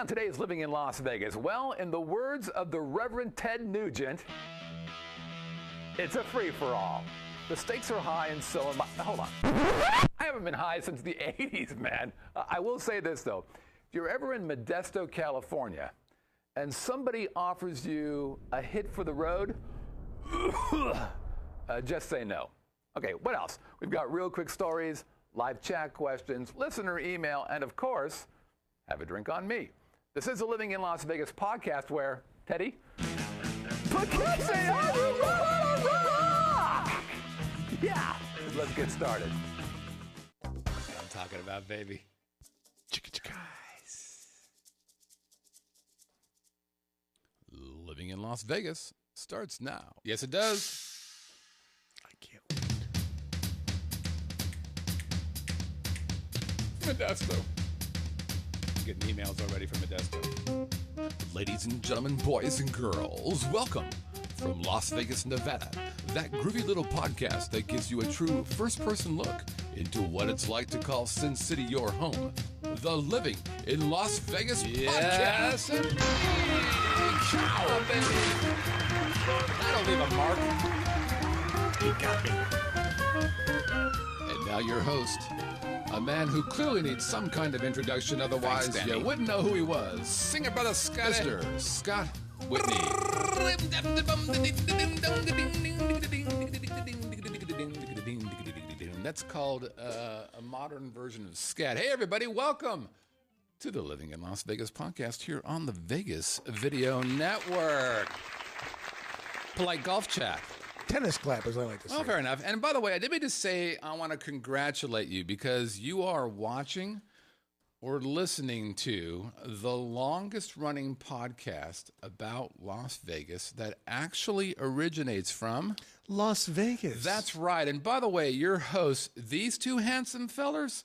on today's Living in Las Vegas? Well, in the words of the Reverend Ted Nugent, it's a free-for-all. The stakes are high and so am I. Hold on. I haven't been high since the 80s, man. I will say this, though. If you're ever in Modesto, California, and somebody offers you a hit for the road, just say no. Okay, what else? We've got real quick stories, live chat questions, listener email, and of course, have a drink on me. This is the Living in Las Vegas podcast where, Teddy, Poughkeepsie on the rock! Yeah, let's get started. That's what I'm talking about, baby. Guys. Living in Las Vegas starts now. Yes, it does. I can't wait. Modesto. I'm getting emails already from Modesto. Ladies and gentlemen, boys and girls, welcome from Las Vegas, Nevada. That groovy little podcast that gives you a true first-person look into what it's like to call Sin City your home. The Living in Las Vegas podcast. Yes, indeed. Ciao, baby. That'll leave a mark. You got me. And now your host, a man who clearly needs some kind of introduction, otherwise you wouldn't know who he was. Singer brother Scott. Mr. Scott Whitney. That's called a modern version of scat. Hey, everybody, welcome to the Living in Las Vegas podcast here on the Vegas Video Network. Polite golf chat. Tennis clap, as I like to say. Well, fair enough. And by the way, I did mean to say I want to congratulate you because you are watching or listening to the longest running podcast about Las Vegas that actually originates from Las Vegas. That's right. And by the way, your hosts, these two handsome fellers,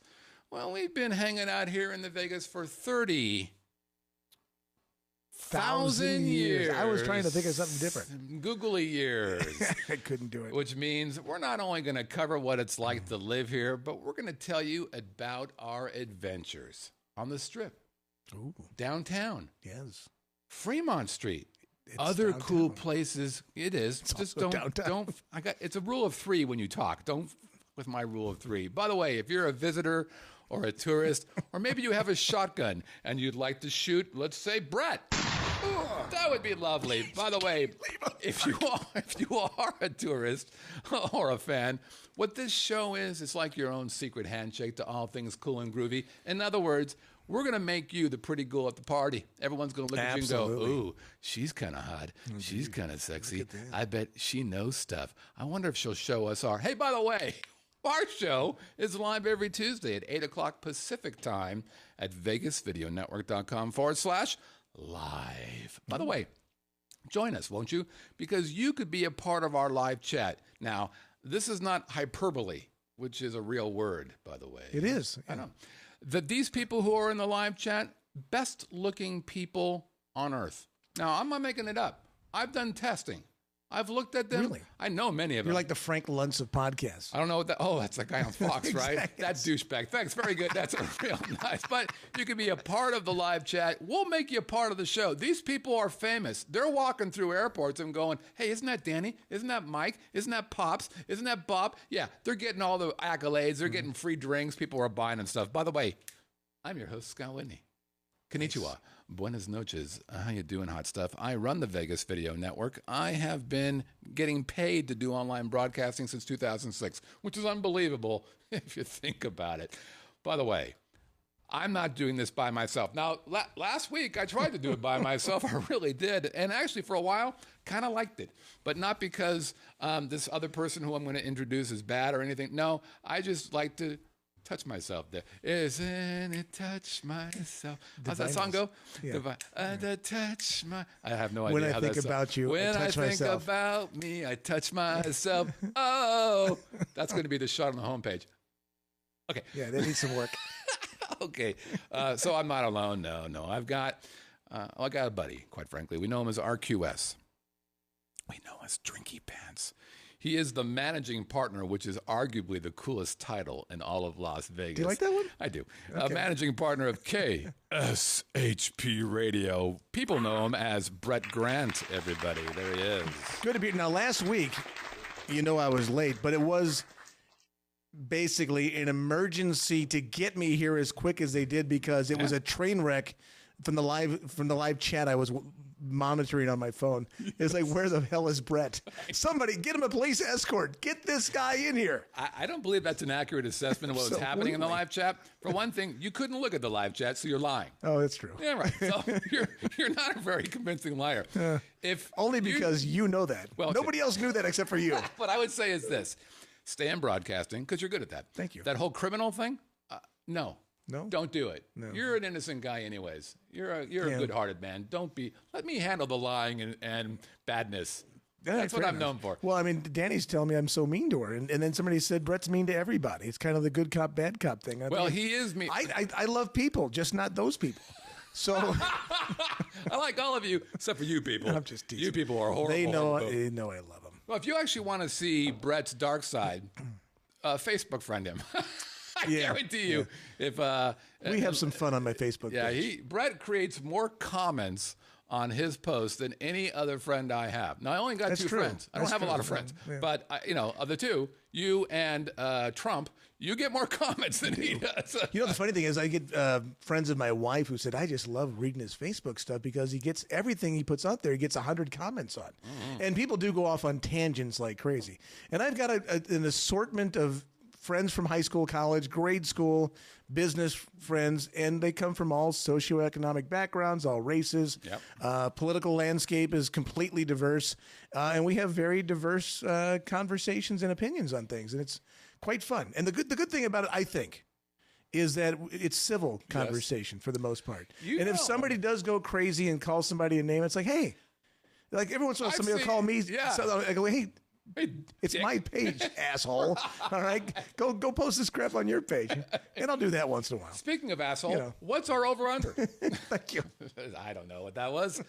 well, we've been hanging out here in the Vegas for 30,000 years. I was trying to think of something different. Googly years. I couldn't do it. Which means we're not only going to cover what it's like to live here, but we're going to tell you about our adventures on the Strip, downtown, Yes. Fremont Street, It's other downtown. cool places. It is. It's Just also don't. downtown. It's a rule of three when you talk. Don't with my rule of three. By the way, if you're a visitor or a tourist, or maybe you have a shotgun and you'd like to shoot, let's say Brett. That would be lovely. By the way, if you are a tourist or a fan, what this show is, it's like your own secret handshake to all things cool and groovy. In other words, we're going to make you the pretty girl at the party. Everyone's going to look at you and go, ooh, she's kind of hot. She's kind of sexy. I bet she knows stuff. I wonder if she'll show us our... Hey, by the way... Our show is live every Tuesday at 8 o'clock Pacific time at vegasvideonetwork.com/live. By the way, join us, won't you? Because you could be a part of our live chat. Now, this is not hyperbole, which is a real word, by the way. It is. I know. These people who are in the live chat, best looking people on earth. Now, I'm not making it up. I've done testing. I've looked at them. Really? I know many of them. You're like the Frank Luntz of podcasts. I don't know what that... Oh, that's the guy on Fox, Exactly. right? That douchebag. Thanks. Very good. That's real nice. But you can be a part of the live chat. We'll make you a part of the show. These people are famous. They're walking through airports and going, hey, isn't that Danny? Isn't that Mike? Isn't that Pops? Isn't that Bob? Yeah, they're getting all the accolades. They're getting free drinks. People are buying and stuff. By the way, I'm your host, Scott Whitney. Konnichiwa. Buenas noches. How you doing, hot stuff? I run the Vegas Video Network. I have been getting paid to do online broadcasting since 2006, which is unbelievable if you think about it. By the way, I'm not doing this by myself. Now, last week, I tried to do it by myself. I really did. And actually, for a while, kind of liked it. But not because this other person who I'm going to introduce is bad or anything. No, I just like to touch myself there. Isn't it touch myself? How's that song go? Yeah. Touch my... I have no idea When I how think that about you, When I touch myself. think about me, I touch myself. Oh, that's going to be the shot on the homepage. Okay. Yeah, they need some work. Okay. So I'm not alone. No. I got a buddy, quite frankly. We know him as RQS. We know him as Drinky Pants. He is the managing partner, which is arguably the coolest title in all of Las Vegas. Do you like that one? I do. Okay. Managing partner of KSHP Radio. People know him as Brett Grant, everybody. There he is. Good to be here. Now, last week, I was late, but it was basically an emergency to get me here as quick as they did because it was a train wreck from the live chat I was monitoring on my phone. It's like, where the hell is Brett? Somebody get him a police escort. Get this guy in here. I don't believe that's an accurate assessment of what was happening in the live chat. For one thing, you couldn't look at the live chat, so you're lying. Oh, that's true. Yeah, right. So you're not a very convincing liar. If Only because you know that. Well, nobody else knew that except for you. What I would say is this: stay in broadcasting because you're good at that. Thank you. That whole criminal thing, no. No? Don't do it. No. You're an innocent guy anyways. You're a good-hearted man. Let me handle the lying and badness. Yeah, that's what I'm known for. Well, I mean, Danny's telling me I'm so mean to her. And then somebody said Brett's mean to everybody. It's kind of the good cop, bad cop thing. He is mean. I love people, just not those people. So I like all of you, except for you people. I'm just teasing. You people are horrible. They know I love them. Well, if you actually want to see Brett's dark side, Facebook friend him. I guarantee you, if we have some fun on my Facebook page. Brett creates more comments on his post than any other friend I have. Now, I only got two friends. I don't have a lot of friends. Yeah. But, of the two, you and Trump, you get more comments than he does. The funny thing is I get friends of my wife who said, I just love reading his Facebook stuff because he gets everything he puts out there. He gets 100 comments on. Mm-hmm. And people do go off on tangents like crazy. And I've got an assortment of friends from high school, college, grade school, business friends, and they come from all socioeconomic backgrounds, all races. Yep. Political landscape is completely diverse, and we have very diverse conversations and opinions on things, and it's quite fun. And the good thing about it, I think, is that it's civil conversation for the most part. If somebody does go crazy and call somebody a name, it's like, hey, like every once in a while somebody will call me. Yeah. So I go, hey, it's my page, asshole. All right, go post this crap on your page, and I'll do that once in a while. Speaking of asshole, what's our over/under? Thank you. I don't know what that was.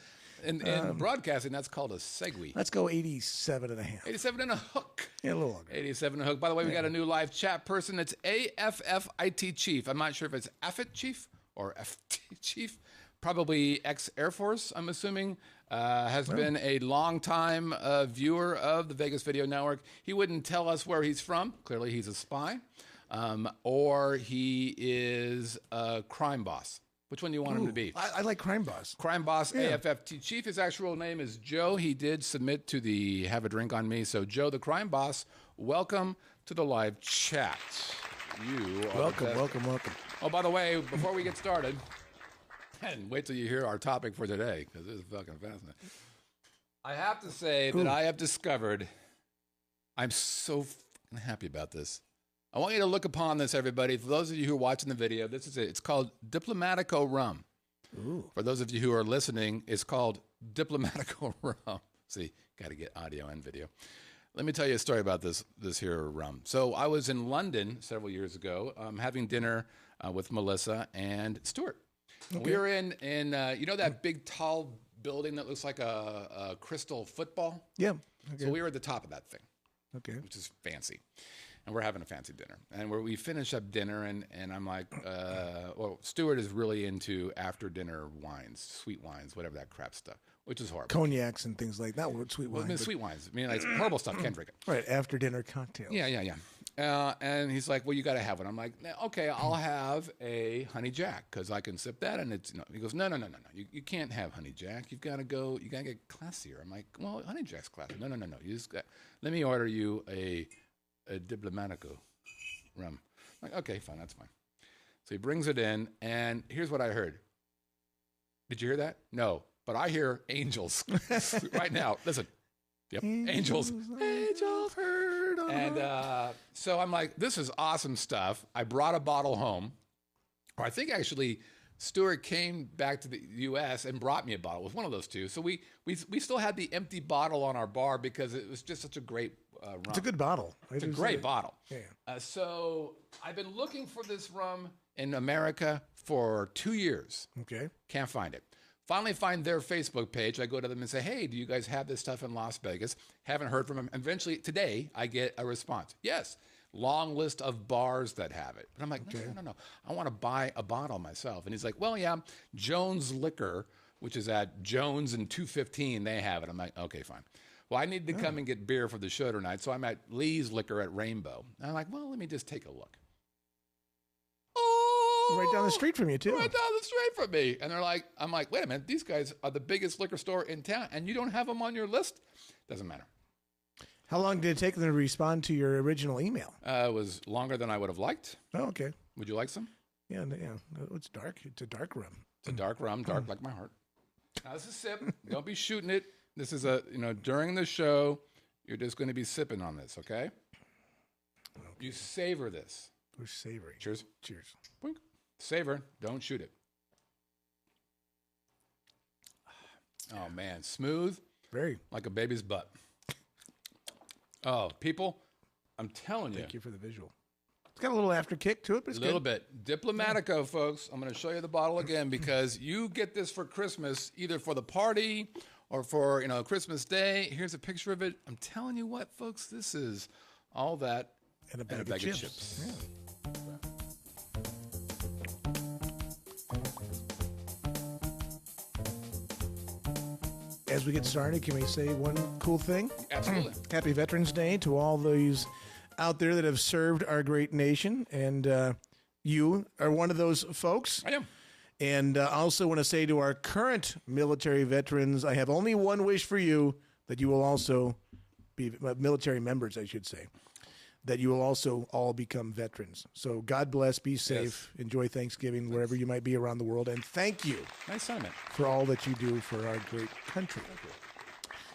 In broadcasting, that's called a segue. Let's go 87 and a half. 87 and a hook. Yeah, a little longer. 87 and a hook. By the way, we got a new live chat person. It's AFFIT Chief. I'm not sure if it's AFFIT Chief or FT Chief. Probably ex-Air Force, I'm assuming. Has been a long-time viewer of the Vegas Video Network. He wouldn't tell us where he's from. Clearly, he's a spy. Or he is a crime boss. Which one do you want him to be? I like Crime Boss. Crime Boss, AFFT Chief. His actual name is Joe. He did submit to the Have a Drink on Me. So, Joe, the Crime Boss, welcome to the live chat. You are welcome. Oh, by the way, before we get started... And wait till you hear our topic for today, because this is fucking fascinating. I have to say that I have discovered, I'm so fucking happy about this. I want you to look upon this, everybody. For those of you who are watching the video, this is it. It's called Diplomatico Rum. Ooh. For those of you who are listening, it's called Diplomatico Rum. See, got to get audio and video. Let me tell you a story about this here rum. So I was in London several years ago having dinner with Melissa and Stuart. Okay. We were in that big tall building that looks like a crystal football? Yeah. Okay. So we were at the top of that thing. Okay. Which is fancy. And we're having a fancy dinner. And we finish up dinner and I'm like, Stuart is really into after dinner wines, sweet wines, whatever that crap stuff, which is horrible. Cognacs and things like that. Sweet wine. Well, sweet wines. I mean, it's horrible stuff. Can't drink it. Right. After dinner cocktails. Yeah. And he's like, well, you got to have one. I'm like, okay, I'll have a honey jack because I can sip that. And it's he goes, no. You can't have honey jack. You got to get classier. I'm like, well, honey jack's classy. No. You just let me order you a Diplomatico rum. I'm like, okay, fine, that's fine. So he brings it in, and here's what I heard. Did you hear that? No, but I hear angels right now. Listen. Yep, angels. Angels heard. And so I'm like, this is awesome stuff. I brought a bottle home, or I think actually Stuart came back to the U.S. and brought me a bottle. It was one of those two. So we still had the empty bottle on our bar because it was just such a great rum. It's a good bottle. It's a great bottle. Yeah. So I've been looking for this rum in America for 2 years. Okay. Can't find it. Finally find their Facebook page. I go to them and say, hey, do you guys have this stuff in Las Vegas? Haven't heard from them. Eventually, today, I get a response. Yes. Long list of bars that have it. And I'm like, no. I want to buy a bottle myself. And he's like, well, yeah, Jones Liquor, which is at Jones and 215, they have it. I'm like, okay, fine. Well, I need to come and get beer for the show tonight. So I'm at Lee's Liquor at Rainbow. And I'm like, well, let me just take a look. Right down the street from you, too. Right down the street from me. And I'm like, wait a minute, these guys are the biggest liquor store in town, and you don't have them on your list? Doesn't matter. How long did it take them to respond to your original email? It was longer than I would have liked. Oh, okay. Would you like some? Yeah. It's dark. It's a dark rum. It's a dark rum, dark like my heart. Now, this is a sip. Don't be shooting it. This is during the show, you're just going to be sipping on this, okay? You savor this. We're savoring. Cheers. Cheers. Boink. Savor. Don't shoot it. Oh, man. Smooth. Very. Like a baby's butt. Oh, people, I'm telling you. Thank you for the visual. It's got a little after kick to it, but it's a little bit. Diplomatico, folks. I'm going to show you the bottle again because you get this for Christmas, either for the party or for, Christmas Day. Here's a picture of it. I'm telling you what, folks, this is all that and a bag of chips. Yeah. As we get started, can we say one cool thing? Absolutely. Happy Veterans Day to all those out there that have served our great nation. And you are one of those folks. I am. And I also want to say to our current military veterans, I have only one wish for you, that you will also be military members, I should say, that you will also all become veterans. So God bless, be safe, enjoy Thanksgiving wherever you might be around the world, and thank you nice sentiment for all that you do for our great country.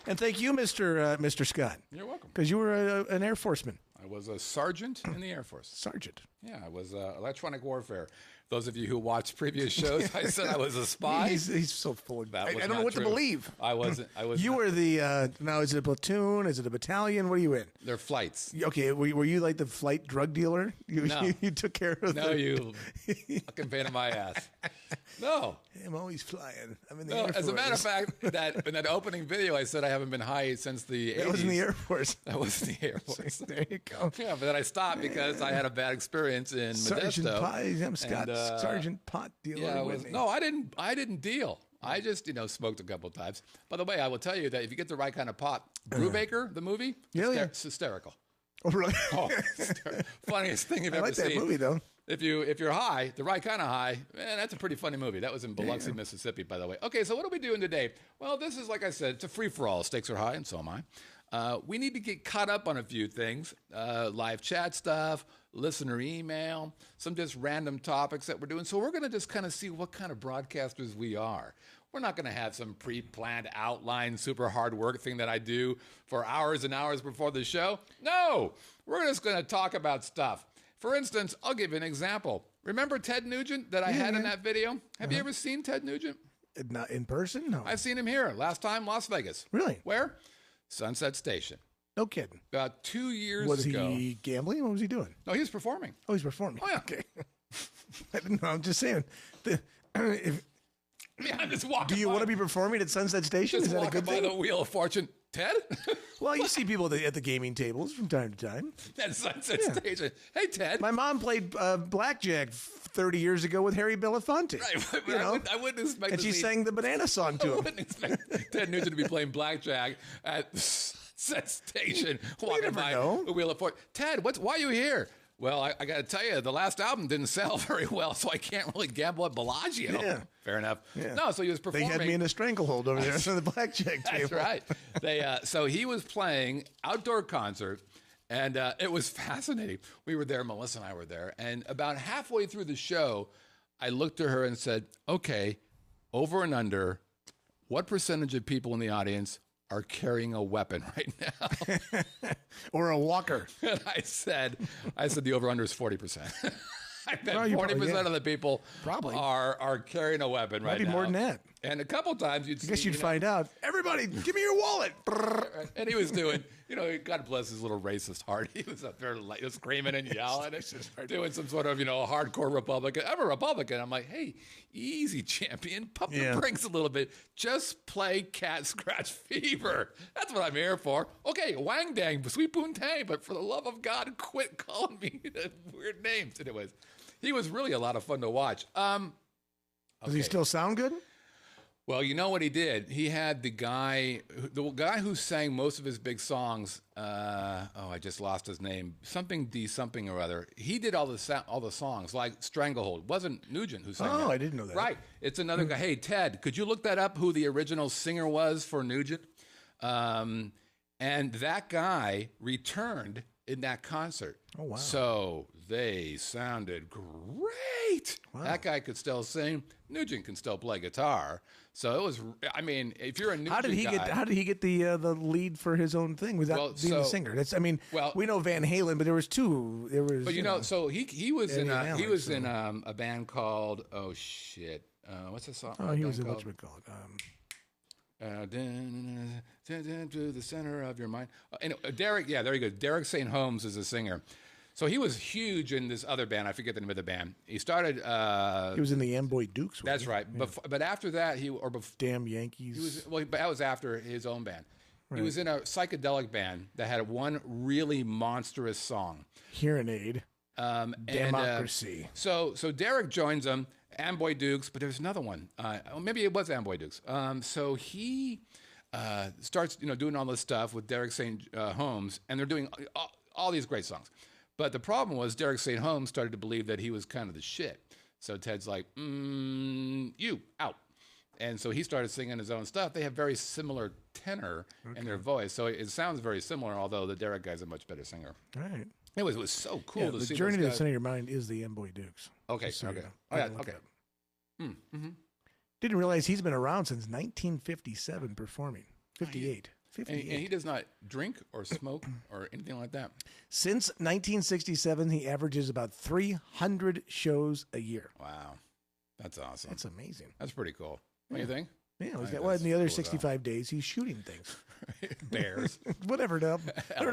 And thank you, Mr. Scott. You're welcome. Because you were an Air Forceman. I was a sergeant in the Air Force. Sergeant. Yeah, I was electronic warfare. Those of you who watched previous shows, I said I was a spy. He's so full of that. I don't know what to believe. I wasn't. You were the now. Is it a platoon? Is it a battalion? What are you in? They're flights. Okay, were you like the flight drug dealer? No. You took care of. No, you fucking pain in my ass. No, I'm always flying. I'm in the Air Force. As a matter of fact, that in that opening video, I said I haven't been high since the 80s. That was in the Air Force. That was in the Air Force. There you go. Yeah, but then I stopped because I had a bad experience in Sergeant Modesto. Pot, I'm Scott. Sergeant Pot dealer. Yeah, no, I didn't deal. I just, smoked a couple of times. By the way, I will tell you that if you get the right kind of pot, Brubaker, the movie, it's hysterical. Oh, really? Oh, funniest thing you've ever seen. I like that movie, though. If you're high, the right kind of high, man, that's a pretty funny movie. That was in Biloxi, Mississippi, by the way. Okay, so what are we doing today? Well, this is, like I said, it's a free-for-all. Stakes are high, and so am I. We need to get caught up on a few things. Live chat stuff, listener email, some just random topics that we're doing. So we're going to just kind of see what kind of broadcasters we are. We're not going to have some pre-planned outline, super hard work thing that I do for hours and hours before the show. No, we're just going to talk about stuff. For instance, I'll give you an example. Remember Ted Nugent that I had in that video? Have you ever seen Ted Nugent? Not in person? No. I've seen him here. Last time, Las Vegas. Really? Where? Sunset Station. No kidding. About 2 years ago. Was he gambling? What was he doing? No, he was performing. Oh, he's performing. Oh, yeah. Okay. I didn't know. I'm just saying. I'm just walking Do you want to be performing at Sunset Station? Just Is that a walking good by thing? the Wheel of Fortune. Ted? Well, you see people at the gaming tables from time to time. At Sunset Station. Hey, Ted. My mom played blackjack 30 years ago with Harry Belafonte. Right, but I wouldn't expect and she sang the banana song to him. I wouldn't expect Ted Nugent to be playing blackjack at Sunset Station, walking by the Wheel of Fortune. Ted, why are you here? Well, I got to tell you, the last album didn't sell very well, so I can't really gamble at Bellagio. Yeah. Fair enough. Yeah. No, so he was performing. They had me in a stranglehold over there on the blackjack table. That's right. So he was playing outdoor concert, and it was fascinating. We were there, Melissa and I were there, and about halfway through the show, I looked at her and said, okay, over and under, what percentage of people in the audience are carrying a weapon right now? Or a walker. And I said the over-under is 40%. I bet 40% of the people probably are carrying a weapon right now. Maybe more than that. And a couple times I guess you'd find out. Everybody, give me your wallet. And he was doing, God bless his little racist heart. He was up there like screaming and yelling and doing some sort of, hardcore Republican. I'm a Republican. I'm like, hey, easy, champion. Pump the brakes a little bit. Just play Cat Scratch Fever. That's what I'm here for. Okay, Wang Dang, Sweet Poon Tang, but for the love of God, quit calling me weird names. Anyways, he was really a lot of fun to watch. Does he still sound good? Well, you know what he did? He had the guy who sang most of his big songs. I just lost his name. Something or other. He did all the songs, like Stranglehold. It wasn't Nugent who sang that. Oh, I didn't know that. Right. It's another guy. Hey, Ted, could you look that up, who the original singer was for Nugent? And that guy returned in that concert. Oh, wow. So they sounded great. Wow. That guy could still sing. Nugent can still play guitar. So it was, if you're a Nugent guy. How did he get the lead for his own thing without being the singer? We know Van Halen, but there was two. So he was in a band called, what's the song? Oh, he was in whatchamacallit. To the center of your mind. Derek, there you go. Derek St. Holmes is a singer. So he was huge in this other band. I forget the name of the band. He started. He was in the Amboy Dukes. That's right. Yeah. But after that, Damn Yankees. But that was after his own band. Right. He was in a psychedelic band that had one really monstrous song. Hearing Aid. Democracy. So Derek joins them. Amboy Dukes, but there's another one. Maybe it was Amboy Dukes. So he starts, doing all this stuff with Derek St. Holmes, and they're doing all these great songs. But the problem was Derek St. Holmes started to believe that he was kind of the shit. So Ted's like, you, out. And so he started singing his own stuff. They have very similar tenor in their voice. So it sounds very similar, although the Derek guy's a much better singer. All right. It was so cool to see. The journey to the center of your mind is the Amboy Dukes. Okay. Okay. Didn't realize he's been around since 1957 performing. 58. And he does not drink or smoke or anything like that. Since 1967, he averages about 300 shows a year. Wow. That's awesome. That's amazing. That's pretty cool. What do you think? Yeah, in the other 65 days, he's shooting things. Bears. Whatever the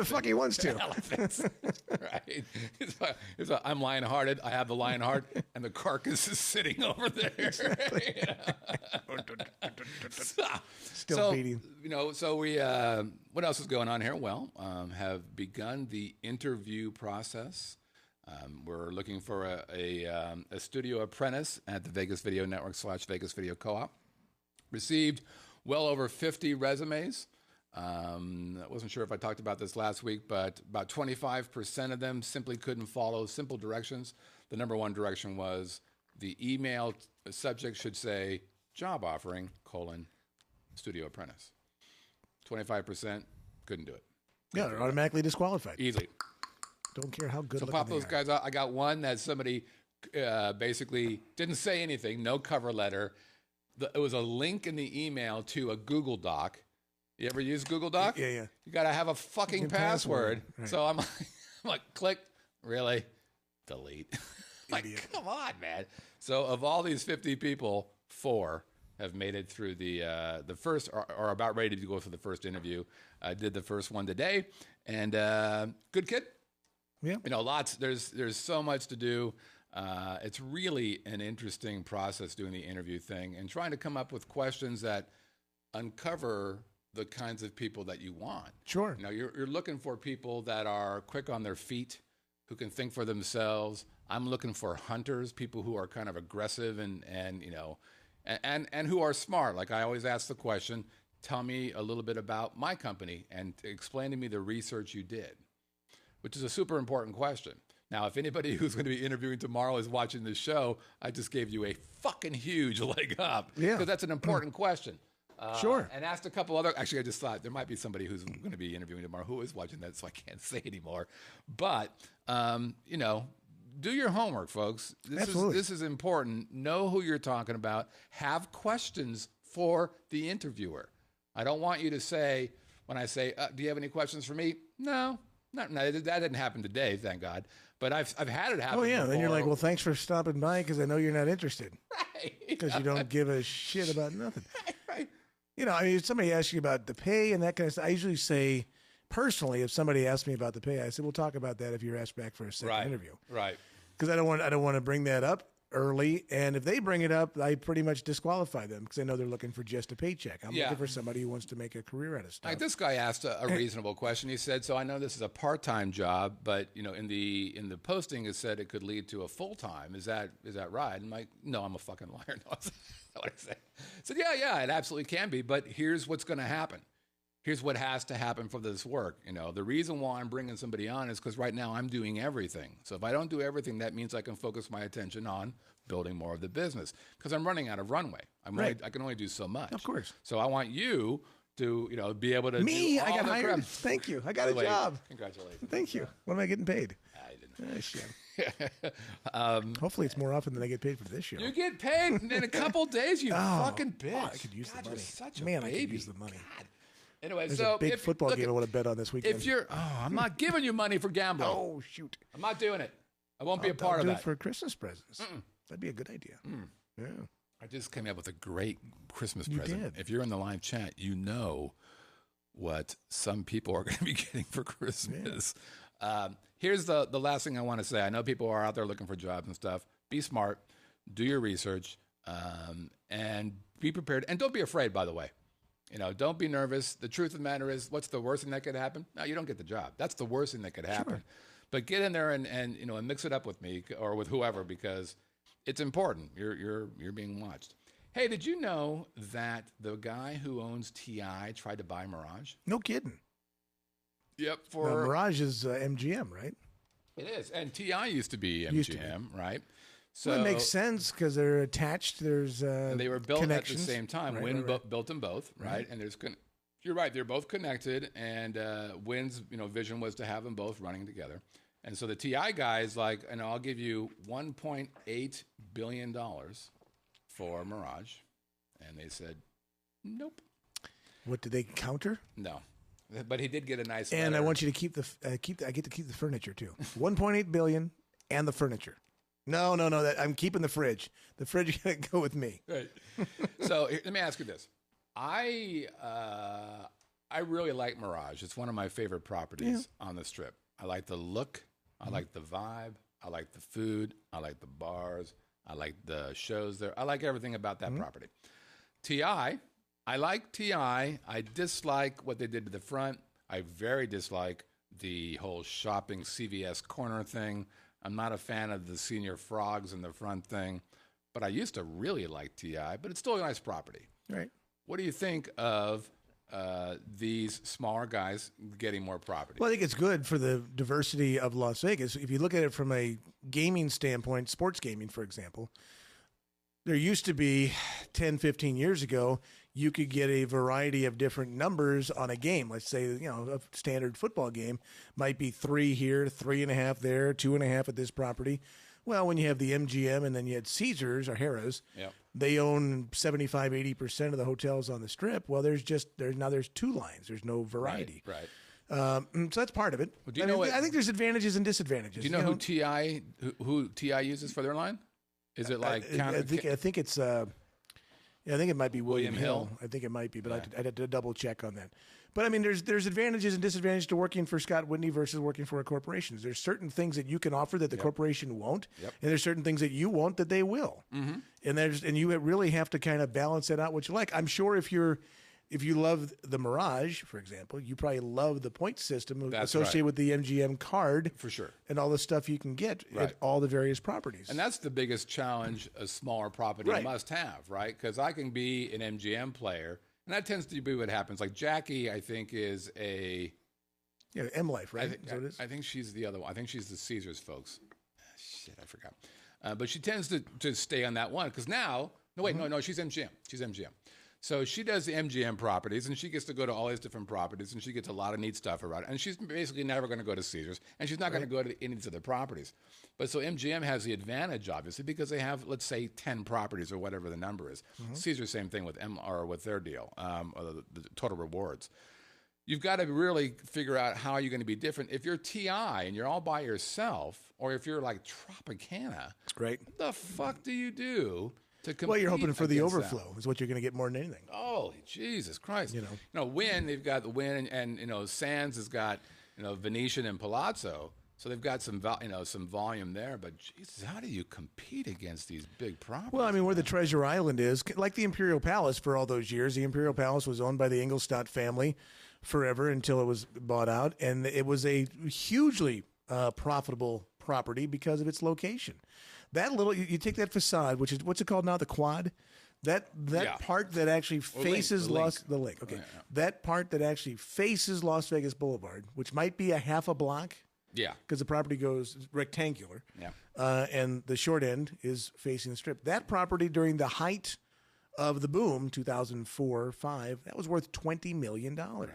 fuck he wants to. Elephants. Right. I'm lion-hearted. I have the lion heart, and the carcass is sitting over there. Exactly. Still beating. So we, what else is going on here? Well, have begun the interview process. We're looking for a studio apprentice at the Vegas Video Network / Vegas Video Co-op. Received well over 50 resumes. I wasn't sure if I talked about this last week, but about 25% of them simply couldn't follow simple directions. The number one direction was the email subject should say job offering, studio apprentice. 25% couldn't do it. Yeah, they're automatically disqualified. Easily. Don't care how good. So pop those guys out. I got one that somebody basically didn't say anything, no cover letter. It was a link in the email to a Google Doc. You ever use Google Doc? Yeah. You got to have a fucking password. Right. So I'm like, click, really? Delete. Like, come on, man. So of all these 50 people, 4 have made it through the first, or about ready to go for the first interview. I did the first one today, and good kid. Yeah. There's so much to do. It's really an interesting process doing the interview thing and trying to come up with questions that uncover the kinds of people that you want. Sure. You're looking for people that are quick on their feet, who can think for themselves. I'm looking for hunters, people who are kind of aggressive and who are smart. Like I always ask the question, tell me a little bit about my company and explain to me the research you did, which is a super important question. Now, if anybody who's going to be interviewing tomorrow is watching this show, I just gave you a fucking huge leg up. Yeah. Because that's an important question. Sure. And asked a couple other, actually, I just thought there might be somebody who's going to be interviewing tomorrow who is watching that, so I can't say anymore. But, do your homework, folks. This is important. Know who you're talking about. Have questions for the interviewer. I don't want you to say, when I say, do you have any questions for me? No. No, that didn't happen today, thank God. But I've had it happen. Oh yeah, before. then you're like, well, thanks for stopping by because I know you're not interested. Right. Because you don't give a shit about nothing. Right. You know, I mean, if somebody asks you about the pay and that kind of stuff, I usually say, personally, if somebody asks me about the pay, I said, we'll talk about that if you're asked back for a second interview. Right. Because I don't want to bring that up early, and if they bring it up, I pretty much disqualify them because I know they're looking for just a paycheck. I'm looking for somebody who wants to make a career out of stuff. Like this guy asked a reasonable question. He said, "So I know this is a part-time job, but you know, in the posting it said it could lead to a full-time. Is that right?" And I'm like, "No, I'm a fucking liar." No, that's not what I said. I said, "Yeah, it absolutely can be, but here's what's going to happen. Here's what has to happen for this work. You know, the reason why I'm bringing somebody on is because right now I'm doing everything. So if I don't do everything, that means I can focus my attention on building more of the business because I'm running out of runway. I can only do so much. Of course. So I want you to, you know, be able to Me, do all I got the hired. crap. Thank you. I got a job. Congratulations. Thank you. What am I getting paid? I didn't. Shit. Hopefully, it's more often than I get paid for this show. You get paid in a couple days, you fucking bitch. Oh, I could use the money. You're such a Man, baby. I could use the money. God. Anyway, There's so a big football game I want to bet on this weekend. If you're, I'm not giving you money for gambling. Oh, shoot. I'm not doing it. I won't be a part I'll of do that. it for Christmas presents. That'd be a good idea. Yeah. I just came up with a great Christmas You present. did. If you're in the live chat, you know what some people are going to be getting for Christmas. Here's the last thing I want to say. I know people are out there looking for jobs and stuff. Be smart. Do your research. And be prepared. And don't be afraid, by the way. You know, don't be nervous. The truth of the matter is, what's the worst thing that could happen? No, you don't get the job. That's the worst thing that could happen. Sure. But get in there and you know, and mix it up with me or with whoever because it's important. You're being watched. Hey, did you know that the guy who owns TI tried to buy Mirage? No kidding. Yep. Mirage is MGM, right? It is, and TI used to be MGM, right? So well, it makes sense because they're attached. There's and they were built at the same time. Right, Wynn right. built them both, right? And there's you're right. They're both connected, and Wynn's vision was to have them both running together. And so the TI guys like, and I'll give you $1.8 billion for Mirage, and they said, nope. What did they counter? No, but he did get a nice. And letter. I want you to keep the I get to keep the furniture too. 1.8 billion and the furniture. No. I'm keeping the fridge. The fridge is going to go with me. Right. So let me ask you this. I really like Mirage. It's one of my favorite properties on the Strip. I like the look. I like the vibe. I like the food. I like the bars. I like the shows there. I like everything about that property. TI, I like TI. I dislike what they did to the front. I very dislike the whole shopping CVS corner thing. I'm not a fan of the senior frogs in the front thing, but I used to really like TI, but it's still a nice property. Right. What do you think of these smaller guys getting more property? Well, I think it's good for the diversity of Las Vegas. If you look at it from a gaming standpoint, sports gaming, for example, there used to be 10, 15 years ago, you could get a variety of different numbers on a game. Let's say, a standard football game might be 3 here, 3.5 there, 2.5 at this property. Well, when you have the MGM and then you had Caesars or Harrah's, they own 75, 80% of the hotels on the Strip. Well, there's 2 lines. There's no variety. Right. So that's part of it. Well, do you know I think there's advantages and disadvantages. Do you know who TI uses for their line? Is it like I think it's I think it might be William Hill. I think it might be, but I'd have to double check on that. But I mean, there's advantages and disadvantages to working for Scott Whitney versus working for a corporation. There's certain things that you can offer that the corporation won't, and there's certain things that you won't that they will. And you really have to kind of balance that out what you like. I'm sure if you love the Mirage, for example, you probably love the point system associated with the MGM card. For sure. And all the stuff you can get at all the various properties. And that's the biggest challenge a smaller property must have, right? Because I can be an MGM player, and that tends to be what happens. Like Jackie, I think, is a... Yeah, M-Life, right? Is that what it is? I think she's the other one. I think she's the Caesars folks. Shit, I forgot. But she tends to stay on that one. Because now... No, she's MGM. She's MGM. So she does the MGM properties, and she gets to go to all these different properties, and she gets a lot of neat stuff around it. And she's basically never going to go to Caesars, and she's not going to go to any of these other properties. But so MGM has the advantage, obviously, because they have, let's say, 10 properties or whatever the number is. Caesars, same thing with with their deal, or the total rewards. you've got to really figure out how you're going to be different. If you're TI and you're all by yourself, or if you're like Tropicana, Right. what the fuck do you do to compete? Well, you're hoping for the against overflow is what you're going to get more than anything. Holy Jesus Christ! You know, Wynn, they've got the Wynn, and Sands has got Venetian and Palazzo, so they've got some some volume there. But Jesus, how do you compete against these big properties? Well, I mean, where the Treasure Island is, like the Imperial Palace for all those years, the Imperial Palace was owned by the Ingolstadt family forever until it was bought out, and it was a hugely profitable property because of its location. That little, you take that facade, which is, what's it called now, the quad? That part that actually faces the link. Okay, that part that actually faces Las Vegas Boulevard, which might be a half a block. Yeah, because the property goes rectangular. Yeah, and the short end is facing the Strip. That property during the height of the boom, 2004-05, that was worth $20 million. Right.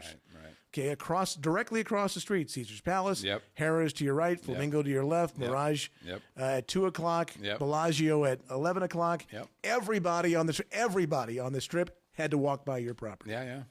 Okay, directly across the street, Caesar's Palace, Harrah's to your right, Flamingo to your left, Mirage at 2 o'clock, Bellagio at 11 o'clock. Everybody on the Strip had to walk by your property. Yeah.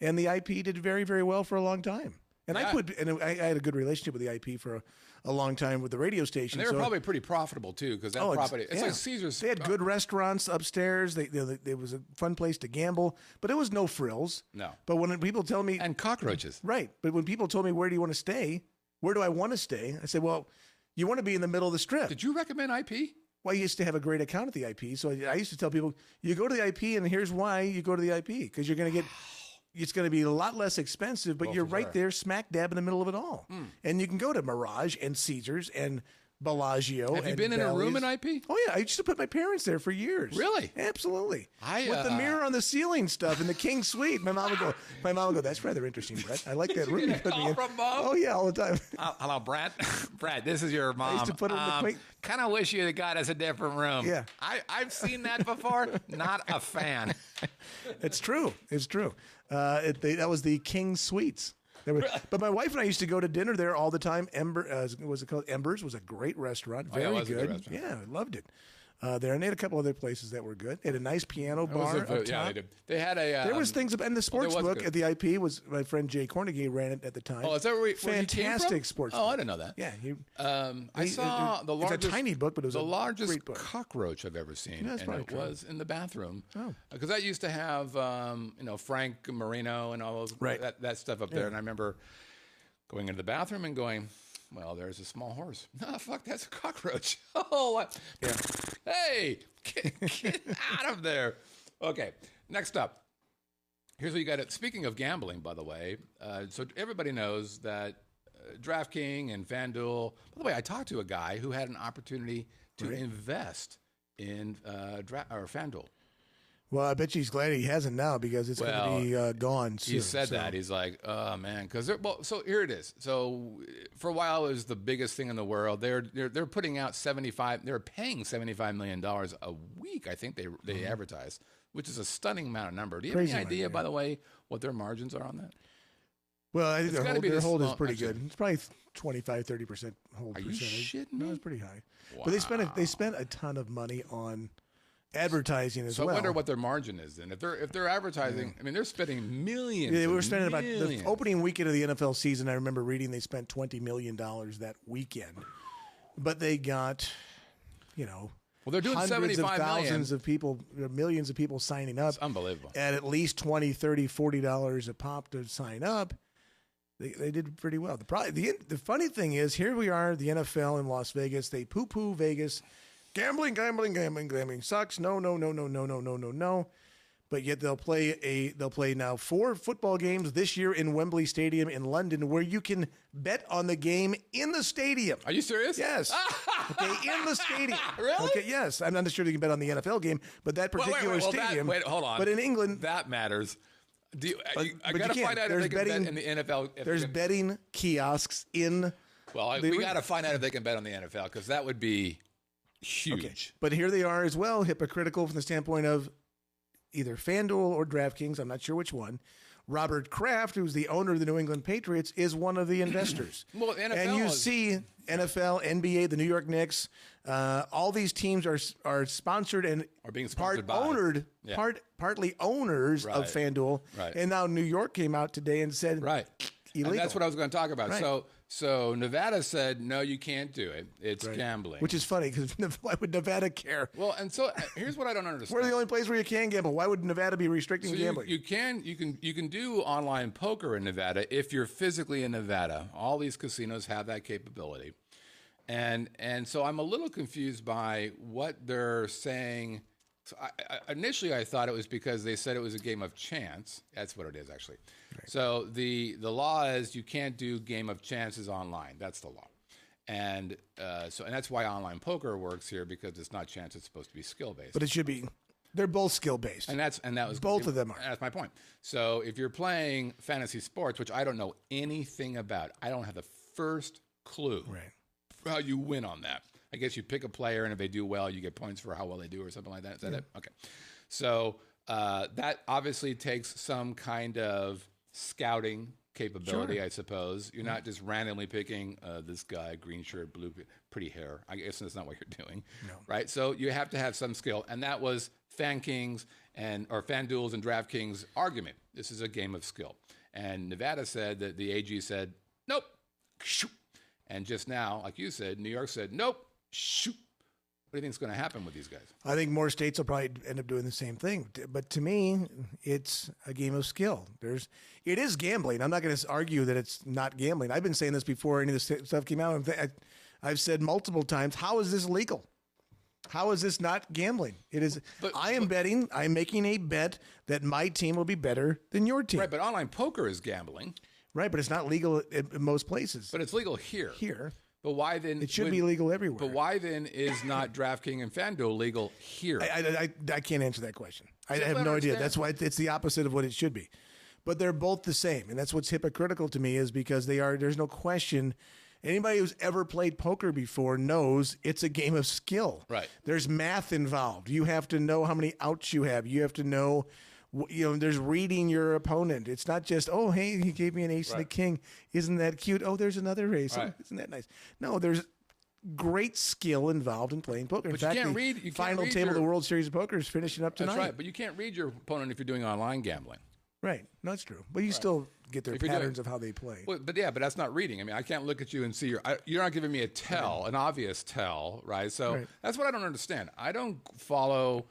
And the IP did very, very well for a long time. And I had a good relationship with the IP for a long time with the radio station. And they were probably pretty profitable too, because that property. It's like Caesar's. They had good restaurants upstairs. It was a fun place to gamble, but it was no frills. No. But when people tell me and cockroaches, right? But when people told me where do you want to stay, where do I want to stay? I said, well, you want to be in the middle of the Strip. Did you recommend IP? Well, I used to have a great account at the IP, so I used to tell people, you go to the IP, and here's why you go to the IP, because you're going to get. It's going to be a lot less expensive, but you're right there smack dab in the middle of it all. And you can go to Mirage and Caesars and Bellagio. Have you been in a room in IP? Oh, yeah. I used to put my parents there for years. Really? Absolutely. With the mirror on the ceiling stuff and the King Suite. My mom would go, that's rather interesting, Brett. I like that room you put me in. From Mom? Oh, yeah, all the time. Hello, Brett. Brett, this is your mom. I used to put it in the quaint. Kind of wish you had got us a different room. Yeah. I've seen that before. Not a fan. It's true. It's true. That was the King Suites. But my wife and I used to go to dinner there all the time. Was it called Embers? Was a great restaurant. Very good. A good restaurant. Yeah, I loved it. There, and they had a couple other places that were good. They had a nice piano bar up top. Yeah, they did. They had a. There was things, and the sports book at the IP was my friend Jay Cornegay ran it at the time. Oh, is that where fantastic sports? Oh, I didn't know that. Yeah, I saw the largest. It's a tiny book, but it was the a largest great book. cockroach I've ever seen, Yeah, and it was in the bathroom. Oh, because that used to have Frank Marino and all those that stuff up there, and I remember going into the bathroom and going, well, there's a small horse. No, fuck, that's a cockroach. Oh, what? Yeah. Hey, get out of there. Okay, next up. Here's what you got. Speaking of gambling, by the way, so everybody knows that DraftKing and FanDuel. By the way, I talked to a guy who had an opportunity to invest in FanDuel. Well, I bet you he's glad he hasn't now because it's going to be gone soon. He said that. He's like, oh, man. So here it is. So for a while, it was the biggest thing in the world. They're putting out they're paying $75 million a week, I think they advertise, which is a stunning amount of number. Do you have any idea, by the way, what their margins are on that? Well, I think their hold is pretty good. It's probably 25-30% hold percentage. Are you shitting me? No, it's pretty high. Wow. But they spent a ton of money on advertising as well. So I wonder what their margin is then. If they're advertising, I mean, they're spending millions. Yeah, they were spending about the opening weekend of the NFL season. I remember reading they spent $20 million that weekend, but they got, well, they're doing hundreds of 75 thousands of people, millions of people signing up. It's unbelievable. At least $20, $30, $40 a pop to sign up. They did pretty well. The funny thing is, here we are, the NFL in Las Vegas. They poo-poo Vegas. Gambling sucks. No. But yet they'll play now 4 football games this year in Wembley Stadium in London, where you can bet on the game in the stadium. Are you serious? Yes. Okay, in the stadium. Really? Okay, yes. I'm not sure you can bet on the NFL game, but that particular stadium. Hold on. But in England, that matters. I but got to find out if they can bet in the NFL. There's betting kiosks in. Well, we got to find out if they can bet on the NFL because that would be huge. Okay. But here they are as well, hypocritical from the standpoint of either FanDuel or DraftKings, I'm not sure which one, Robert Kraft, who's the owner of the New England Patriots, is one of the investors. Well, NFL and you see NFL, NBA, the New York Knicks, all these teams are sponsored and are being sponsored partly owners of FanDuel. Right. And now New York came out today and said, illegal. And that's what I was going to talk about. Right. So Nevada said, no, you can't do it. It's gambling. Which is funny because why would Nevada care? Well, and so here's what I don't understand. We're the only place where you can gamble. Why would Nevada be restricting gambling? You can do online poker in Nevada if you're physically in Nevada. All these casinos have that capability. And so I'm a little confused by what they're saying. So initially, I thought it was because they said it was a game of chance. That's what it is, actually. Right. So the law is you can't do game of chances online. That's the law. And and that's why online poker works here, because it's not chance. It's supposed to be skill based. But it should be. They're both skill based. And that was both of them are. That's my point. So if you're playing fantasy sports, which I don't know anything about, I don't have the first clue how you win on that. I guess you pick a player, and if they do well, you get points for how well they do, or something like that. Is that it? Okay. So that obviously takes some kind of scouting capability, I suppose. You're not just randomly picking this guy, green shirt, blue, pretty hair. I guess that's not what you're doing, right? So you have to have some skill, and that was FanKing's or FanDuel's and DraftKings' argument. This is a game of skill, and Nevada said that the AG said nope, and just now, like you said, New York said nope. Shoot. What do you think is going to happen with these guys? I think more states will probably end up doing the same thing. But to me, it's a game of skill. It is gambling. I'm not going to argue that it's not gambling. I've been saying this before any of this stuff came out. I've said multiple times, how is this legal? How is this not gambling? It is. I'm betting. I'm making a bet that my team will be better than your team. Right, but online poker is gambling. Right, but it's not legal in most places. But it's legal here. Here. But why then? It should be legal everywhere. But why then is not DraftKings and FanDuel legal here? I can't answer that question. I have no idea. That's why it's the opposite of what it should be. But they're both the same, and that's what's hypocritical to me is because they are. There's no question. Anybody who's ever played poker before knows it's a game of skill. Right. There's math involved. You have to know how many outs you have. You have to know. There's reading your opponent. It's not just, oh, hey, he gave me an ace and a king. Isn't that cute? Oh, there's another ace. Right. Oh, isn't that nice? No, there's great skill involved in playing poker. In fact, you can't the read. final table of the World Series of Poker is finishing up tonight. That's right, but you can't read your opponent if you're doing online gambling. Right. No, that's true. But you still get their patterns of how they play. Well, but that's not reading. I mean, I can't look at you and see you're not giving me a tell, an obvious tell, right? So that's what I don't understand. I don't follow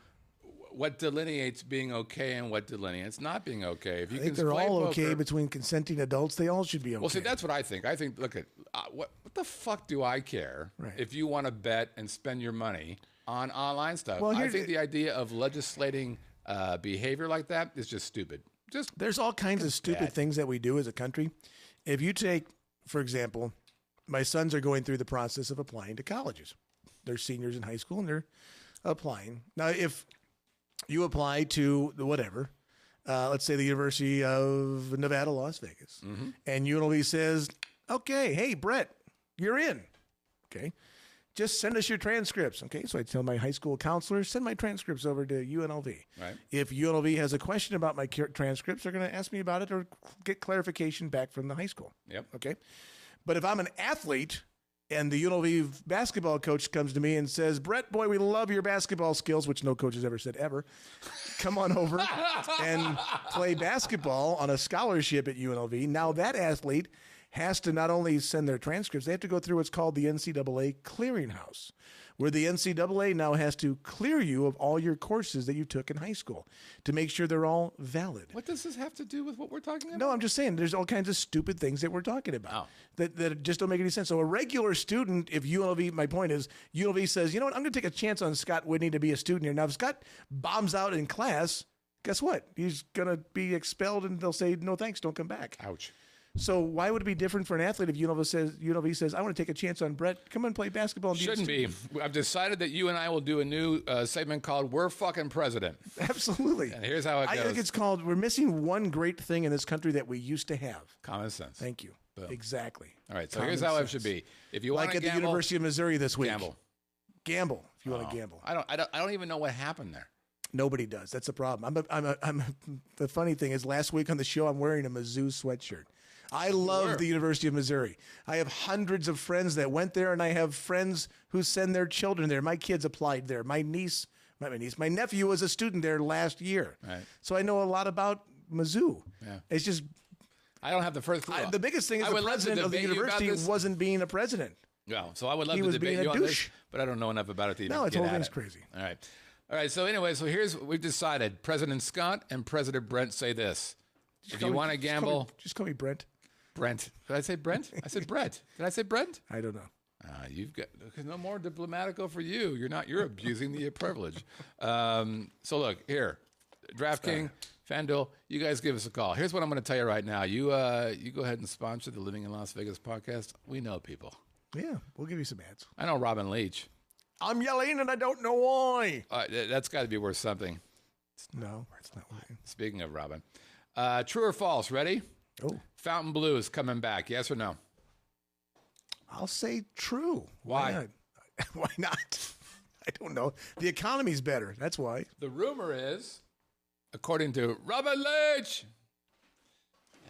what delineates being okay and what delineates not being okay. If you I think they're all okay between consenting adults. They all should be okay. Well, see, that's what I think. I think, look at what the fuck do I care if you want to bet and spend your money on online stuff? Well, I think the idea of legislating behavior like that is just stupid. There's all kinds of stupid things that we do as a country. If you take, for example, my sons are going through the process of applying to colleges. They're seniors in high school and they're applying. Now, if you apply to whatever, let's say the University of Nevada, Las Vegas, and UNLV says, okay, hey, Brett, you're in. Okay. Just send us your transcripts. Okay. So I tell my high school counselor, send my transcripts over to UNLV. Right. If UNLV has a question about my transcripts, they're going to ask me about it or get clarification back from the high school. Yep. Okay. But if I'm an athlete and the UNLV basketball coach comes to me and says, Brett, boy, we love your basketball skills, which no coach has ever said ever. Come on over and play basketball on a scholarship at UNLV. Now that athlete has to not only send their transcripts, they have to go through what's called the NCAA clearinghouse, where the NCAA now has to clear you of all your courses that you took in high school to make sure they're all valid. What does this have to do with what we're talking about? No, I'm just saying there's all kinds of stupid things that we're talking about that just don't make any sense. So a regular student, if UNLV, my point is, UNLV says, you know what, I'm going to take a chance on Scott Whitney to be a student here. Now, if Scott bombs out in class, guess what? He's going to be expelled and they'll say, no thanks, don't come back. Ouch. So why would it be different for an athlete if UNLV says, I want to take a chance on Brett. Come and play basketball. And Shouldn't be. I've decided that you and I will do a new segment called We're Fucking President. Absolutely. And here's how it goes. I think it's called, we're missing one great thing in this country that we used to have. Common sense. Thank you. Boom. Exactly. All right, so here's how it should be. If you want like to at gamble, the University of Missouri this week. Gamble. Gamble if you want to gamble. I don't even know what happened there. Nobody does. That's the problem. The funny thing is, last week on the show, I'm wearing a Mizzou sweatshirt. I love the University of Missouri. I have hundreds of friends that went there, and I have friends who send their children there. My kids applied there. My nephew was a student there last year. Right. So I know a lot about Mizzou. Yeah. It's just I don't have the first clue. the biggest thing is the president of the university wasn't being a president. No, so I would love He to was debate being you a on this, douche. but I don't know enough about it to even No, it's get whole at thing's it. crazy. All right. So anyway, so here's what we've decided. President Scott and President Brent say this. If you want to gamble, Just call me Brent. Brent. Did I say Brent? I said Brent. Did I say Brent? I don't know. You've got no more diplomatico for you. You're abusing the privilege. So look here, DraftKing, FanDuel. You guys give us a call. Here's what I'm going to tell you right now. You go ahead and sponsor the Living in Las Vegas podcast. We know people. Yeah, we'll give you some ads. I know Robin Leach. I'm yelling and I don't know why. That's got to be worth something. No, it's not working. Speaking of Robin, true or false? Ready? Oh, Fountainbleu is coming back. Yes or no? I'll say true. Why? Not? Why not? I don't know. The economy's better. That's why. The rumor is, according to Robin Leach,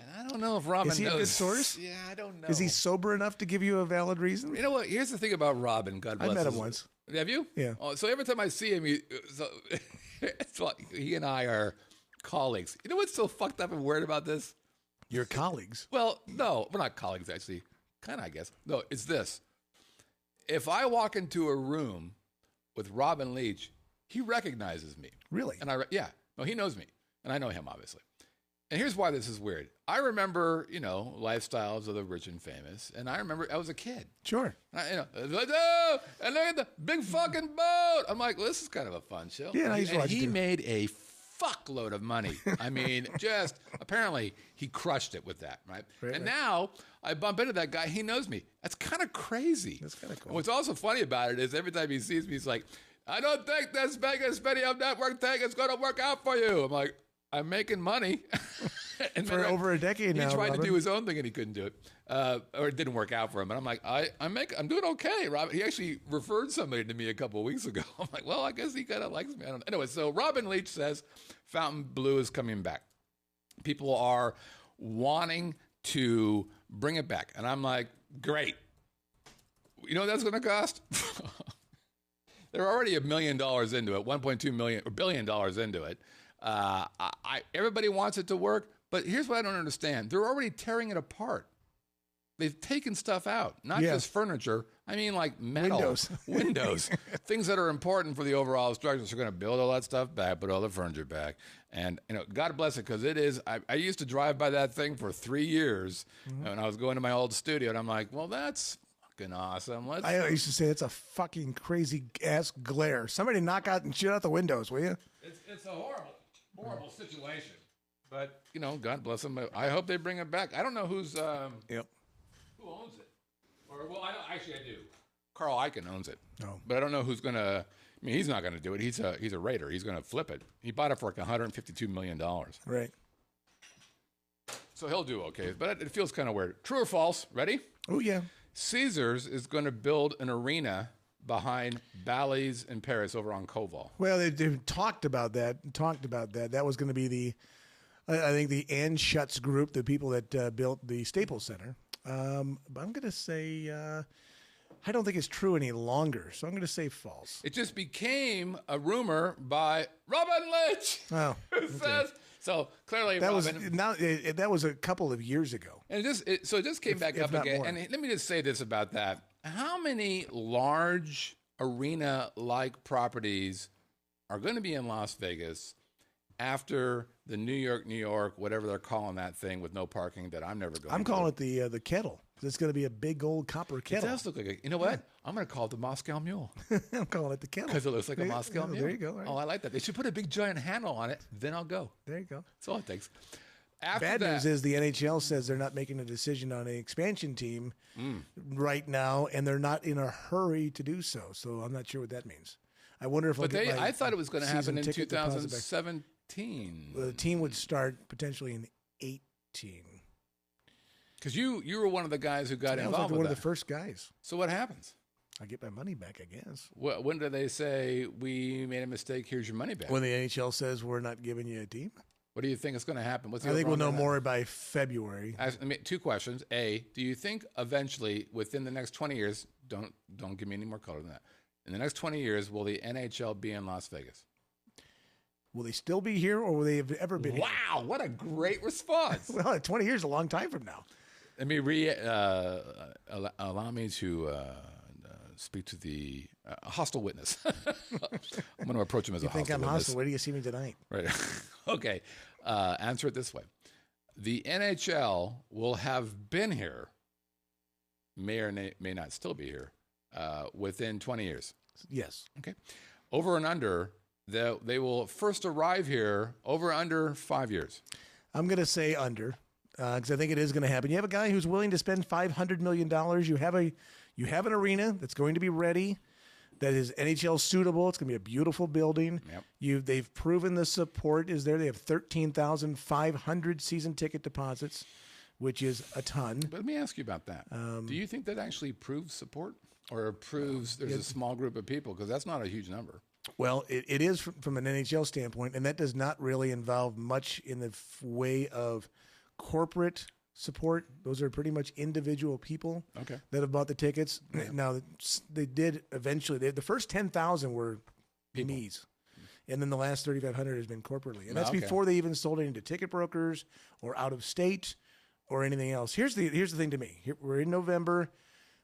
and I don't know if Robin Is he knows. a good source? Yeah, I don't know. Is he sober enough to give you a valid reason? You know what? Here's the thing about Robin. God bless I met him his- once. Have you? Yeah. Oh, so every time I see him, it's like he and I are colleagues. You know what's so fucked up and weird about this? Your colleagues. Well, no, we're not colleagues, actually. Kind of, I guess. No, it's this. If I walk into a room with Robin Leach, he recognizes me. Really? And no, he knows me. And I know him, obviously. And here's why this is weird. I remember, lifestyles of the rich and famous. And I remember I was a kid. Sure. And look at the big fucking boat. I'm like, well, this is kind of a fun show. Yeah, I used to and watch he it too. made a fuckload of money. I mean, apparently he crushed it with that, right? And now I bump into that guy. He knows me. That's kind of crazy. That's kind of cool. And what's also funny about it is every time he sees me, he's like, I don't think this Vegas video network thing is going to work out for you. I'm like, I'm making money. And For over a decade now, He tried Robin. to do his own thing and he couldn't do it, or it didn't work out for him. And I'm like, I'm doing okay, Robin. He actually referred somebody to me a couple of weeks ago. I'm like, well, I guess he kind of likes me. I don't know. Anyway, so Robin Leach says Fountainbleu is coming back. People are wanting to bring it back, and I'm like, great. You know what that's going to cost? They're already $1 million into it, $1.2 billion into it. Everybody wants it to work, but here's what I don't understand. They're already tearing it apart. They've taken stuff out, not just furniture. I mean, like metal. Windows. Things that are important for the overall structure. So they're going to build all that stuff back, put all the furniture back. And, God bless it, because it is. I used to drive by that thing for 3 years when I was going to my old studio, and I'm like, well, that's fucking awesome. I used to say it's a fucking crazy ass glare. Somebody knock out and shoot out the windows, will you? It's a horrible situation. But, God bless them. I hope they bring it back. I don't know who's who owns it. I do. Carl Icahn owns it. No. But I don't know who's going to. I mean, he's not going to do it. He's a raider. He's going to flip it. He bought it for like $152 million. Right. So he'll do okay. But it feels kind of weird. True or false? Ready? Oh, yeah. Caesars is going to build an arena behind Bally's in Paris over on Koval. Well, they talked about that. That was going to be I think the Anschutz group, the people that built the Staples Center. But I'm going to say I don't think it's true any longer, so I'm going to say false. It just became a rumor by Robin Leach. Oh, Who says so? Clearly, that Robin. that was a couple of years ago. And it just came back if up not again. more. And let me just say this about that: how many large arena-like properties are going to be in Las Vegas after the New York, whatever they're calling that thing with no parking that I'm never going? I'm calling it the kettle. It's going to be a big old copper It kettle. does look like a. You know what? I'm going to call it the Moscow Mule I'm calling it the kettle because it looks like a Moscow Mule. There you go. Right. Oh, I like that. They should put a big giant handle on it. Then I'll go. There you go. That's all it takes. After Bad that, news is the NHL says they're not making a decision on an expansion team right now, and they're not in a hurry to do so. So I'm not sure what that means. I wonder if. but I thought it was going to season happen in ticket deposit back. 2017. The team would start potentially in 18. Because you were one of the guys who got I was involved like one with of that. the first guys. So what happens? I get my money back, I guess. Well, when do they say we made a mistake? Here's your money back. When the NHL says we're not giving you a team. What do you think is going to happen? I think we'll know more by February. Two questions. A, do you think eventually, within the next 20 years, don't give me any more color than that. In the next 20 years, will the NHL be in Las Vegas? Will they still be here, or will they have ever been here? Wow, what a great response. Well, 20 years is a long time from now. Let me allow me to speak to the hostile witness. I'm going to approach him as a hostile witness. You think I'm hostile? Where do you see me tonight? Right. Okay. Answer it this way. The NHL will have been here, may or may not still be here, within 20 years. Yes. Okay. Over and under, they will first arrive here over under 5 years. I'm going to say under, because I think it is going to happen. You have a guy who's willing to spend $500 million. You have an arena that's going to be ready, that is NHL suitable. It's going to be a beautiful building. Yep. They've proven the support is there. They have 13,500 season ticket deposits, which is a ton. But let me ask you about that. Do you think that actually proves support, or proves there's a small group of people? Because that's not a huge number. Well, it is from an NHL standpoint, and that does not really involve much in the way of corporate support. Those are pretty much individual people that have bought the tickets. Yeah. Now, they did eventually. The first 10,000 were me's, and then the last 3,500 has been corporately, and that's before they even sold it into ticket brokers or out of state or anything else. Here's the thing to me. We're in November.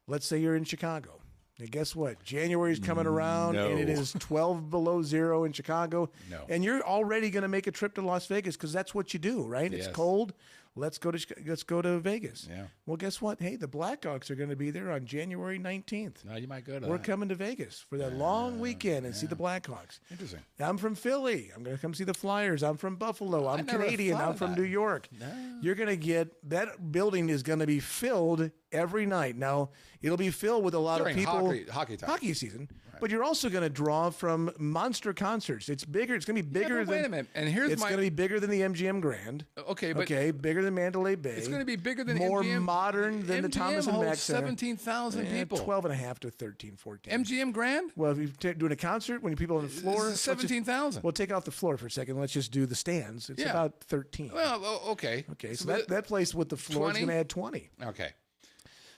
Let's say you're in Chicago. And guess what? January is coming around, and it is 12 below zero in Chicago. No. And you're already going to make a trip to Las Vegas because that's what you do, right? Yes. It's cold. Let's go to Vegas. Yeah. Well, guess what? Hey, the Blackhawks are going to be there on January 19th. No, you might go to We're coming to Vegas for that long weekend and see the Blackhawks. Interesting. I'm from Philly. I'm going to come see the Flyers. I'm from Buffalo. I'm Canadian. I'm from New York. No. You're going to get that building is going to be filled every night. Now, it'll be filled with a lot of people. Hockey season. Right. But you're also going to draw from monster concerts. It's bigger. It's going to be bigger than. Wait a minute. And it's going to be bigger than the MGM Grand. Okay, but bigger than Mandalay Bay. It's going to be bigger than more MGM. Modern than the Thomas and Mack Center. 17,000 people. 12.5 to 13, 14. MGM Grand? Well, if you're doing a concert, when people on the floor, 17,000. We'll take off the floor for a second. Let's just do the stands. It's about 13. Well, okay. Okay, so that place with the floor is going to add 20. Okay.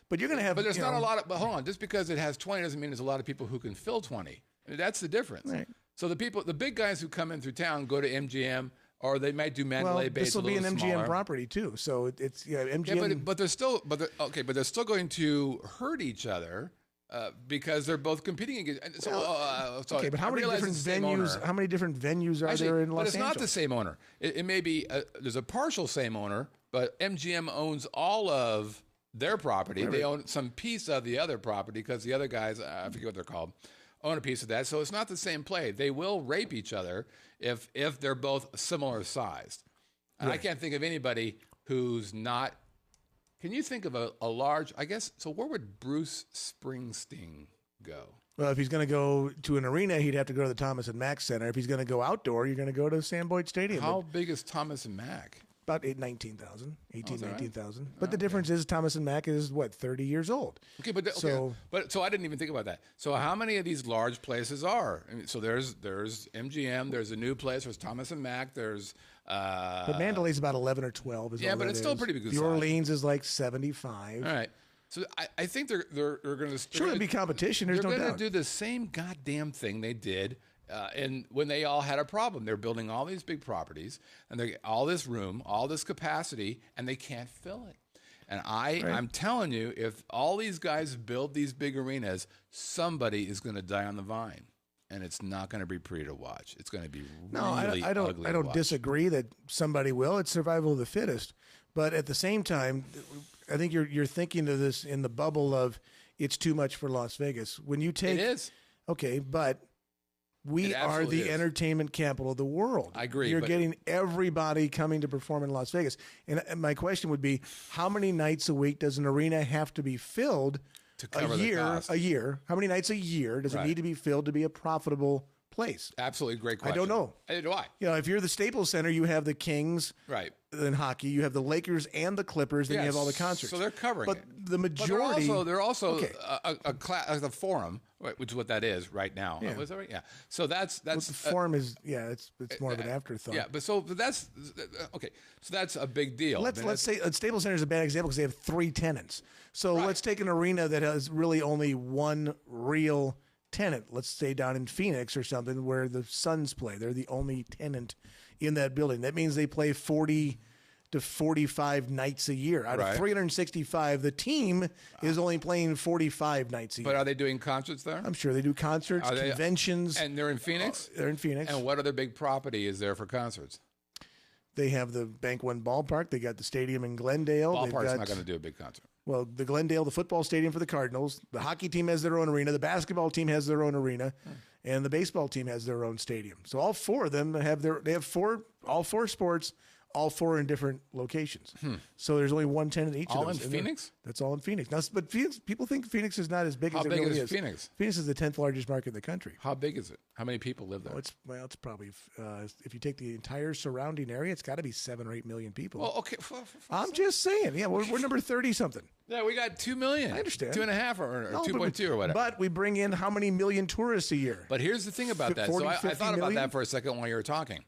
But you're going to have. But there's not a lot of. But hold on, just because it has 20 doesn't mean there's a lot of people who can fill 20. I mean, that's the difference. Right. So the big guys who come in through town go to MGM, or they might do Mandalay Bay. This will be an MGM smaller property too. So it's MGM. Yeah, but they're still. But they're still going to hurt each other. Because they're both competing against. So, okay, but how many different venues? How many different venues are there in Los Angeles? But it's not the same owner. It may be there's a partial same owner, but MGM owns all of their property. Right. They own some piece of the other property because the other guys, I forget what they're called, own a piece of that. So it's not the same play. They will rape each other if they're both similar sized. And I can't think of anybody who's not. Can you think of a large, I guess, so where would Bruce Springsteen go? Well, if he's going to go to an arena, he'd have to go to the Thomas and Mack Center. If he's going to go outdoor, you're going to go to Sam Boyd Stadium. How big is Thomas and Mack? About 19,000. But the difference is Thomas and Mack is, 30 years old. Okay, so I didn't even think about that. So how many of these large places are? I mean, so there's MGM, there's a new place, there's Thomas and Mack, there's... but Mandalay's about 11 or 12. But it's still pretty big. New Orleans is like 75. All right. So I think they're going to... Sure, there'll be competition. There's no doubt. They're going to do the same goddamn thing they did and when they all had a problem. They're building all these big properties, and they all this room, all this capacity, and they can't fill it. And I'm telling you, if all these guys build these big arenas, somebody is going to die on the vine. And it's not going to be pretty to watch. It's going to be really ugly. I don't disagree that somebody will. It's survival of the fittest. But at the same time, I think you're thinking of this in the bubble of it's too much for Las Vegas. When you take it is okay, but we are the entertainment capital of the world. I agree. You're getting everybody coming to perform in Las Vegas. And my question would be, how many nights a week does an arena have to be filled? To cover a year. How many nights a year does it need to be filled to be a profitable place? Absolutely great question. I don't know. Neither do I. You know, if you're the Staples Center, you have the Kings, Right. Then hockey. You have the Lakers and the Clippers. Then you have all the concerts. So they're covering but it. The majority. But they're also okay. a forum, which is what that is right now. Yeah. Was that right? Yeah. So that's Well, the forum is it's more of an afterthought. Yeah, but that's okay. So that's a big deal. Let's say Staples Center is a bad example because they have 3 tenants. So Right. let's take an arena that has really only one real tenant. Let's say down in Phoenix or something where the Suns play. They're the only tenant in that building. That means they play 40 to 45 nights a year. Out of 365, the team is only playing 45 nights a year. But are they doing concerts there? I'm sure they do concerts, conventions. And they're in Phoenix? They're in Phoenix. And what other big property is there for concerts? They have the Bank One Ballpark. They got the stadium in Glendale. Ballpark's not going to do a big concert. Well, the Glendale, the football stadium for the Cardinals. The hockey team has their own arena. The basketball team has their own arena. And the baseball team has their own stadium. So all 4 of them have all 4 sports, all 4 in different locations. So there's only one tenant each All of those. in Phoenix? That's all in Phoenix. Now, but Phoenix, people think Phoenix is not as big as it really is. How big is Phoenix? Phoenix is the 10th largest market in the country. How big is it? How many people live there? It's probably if you take the entire surrounding area, it's got to be 7 or 8 million people. Well, okay. I'm just saying. Yeah, we're number 30 something. Yeah, we got 2 million. I understand. 2.5 or No, 2.2 or whatever. But we bring in how many million tourists a year? But here's the thing about that. 40, So I 50 thought about million? that for a second while you were talking.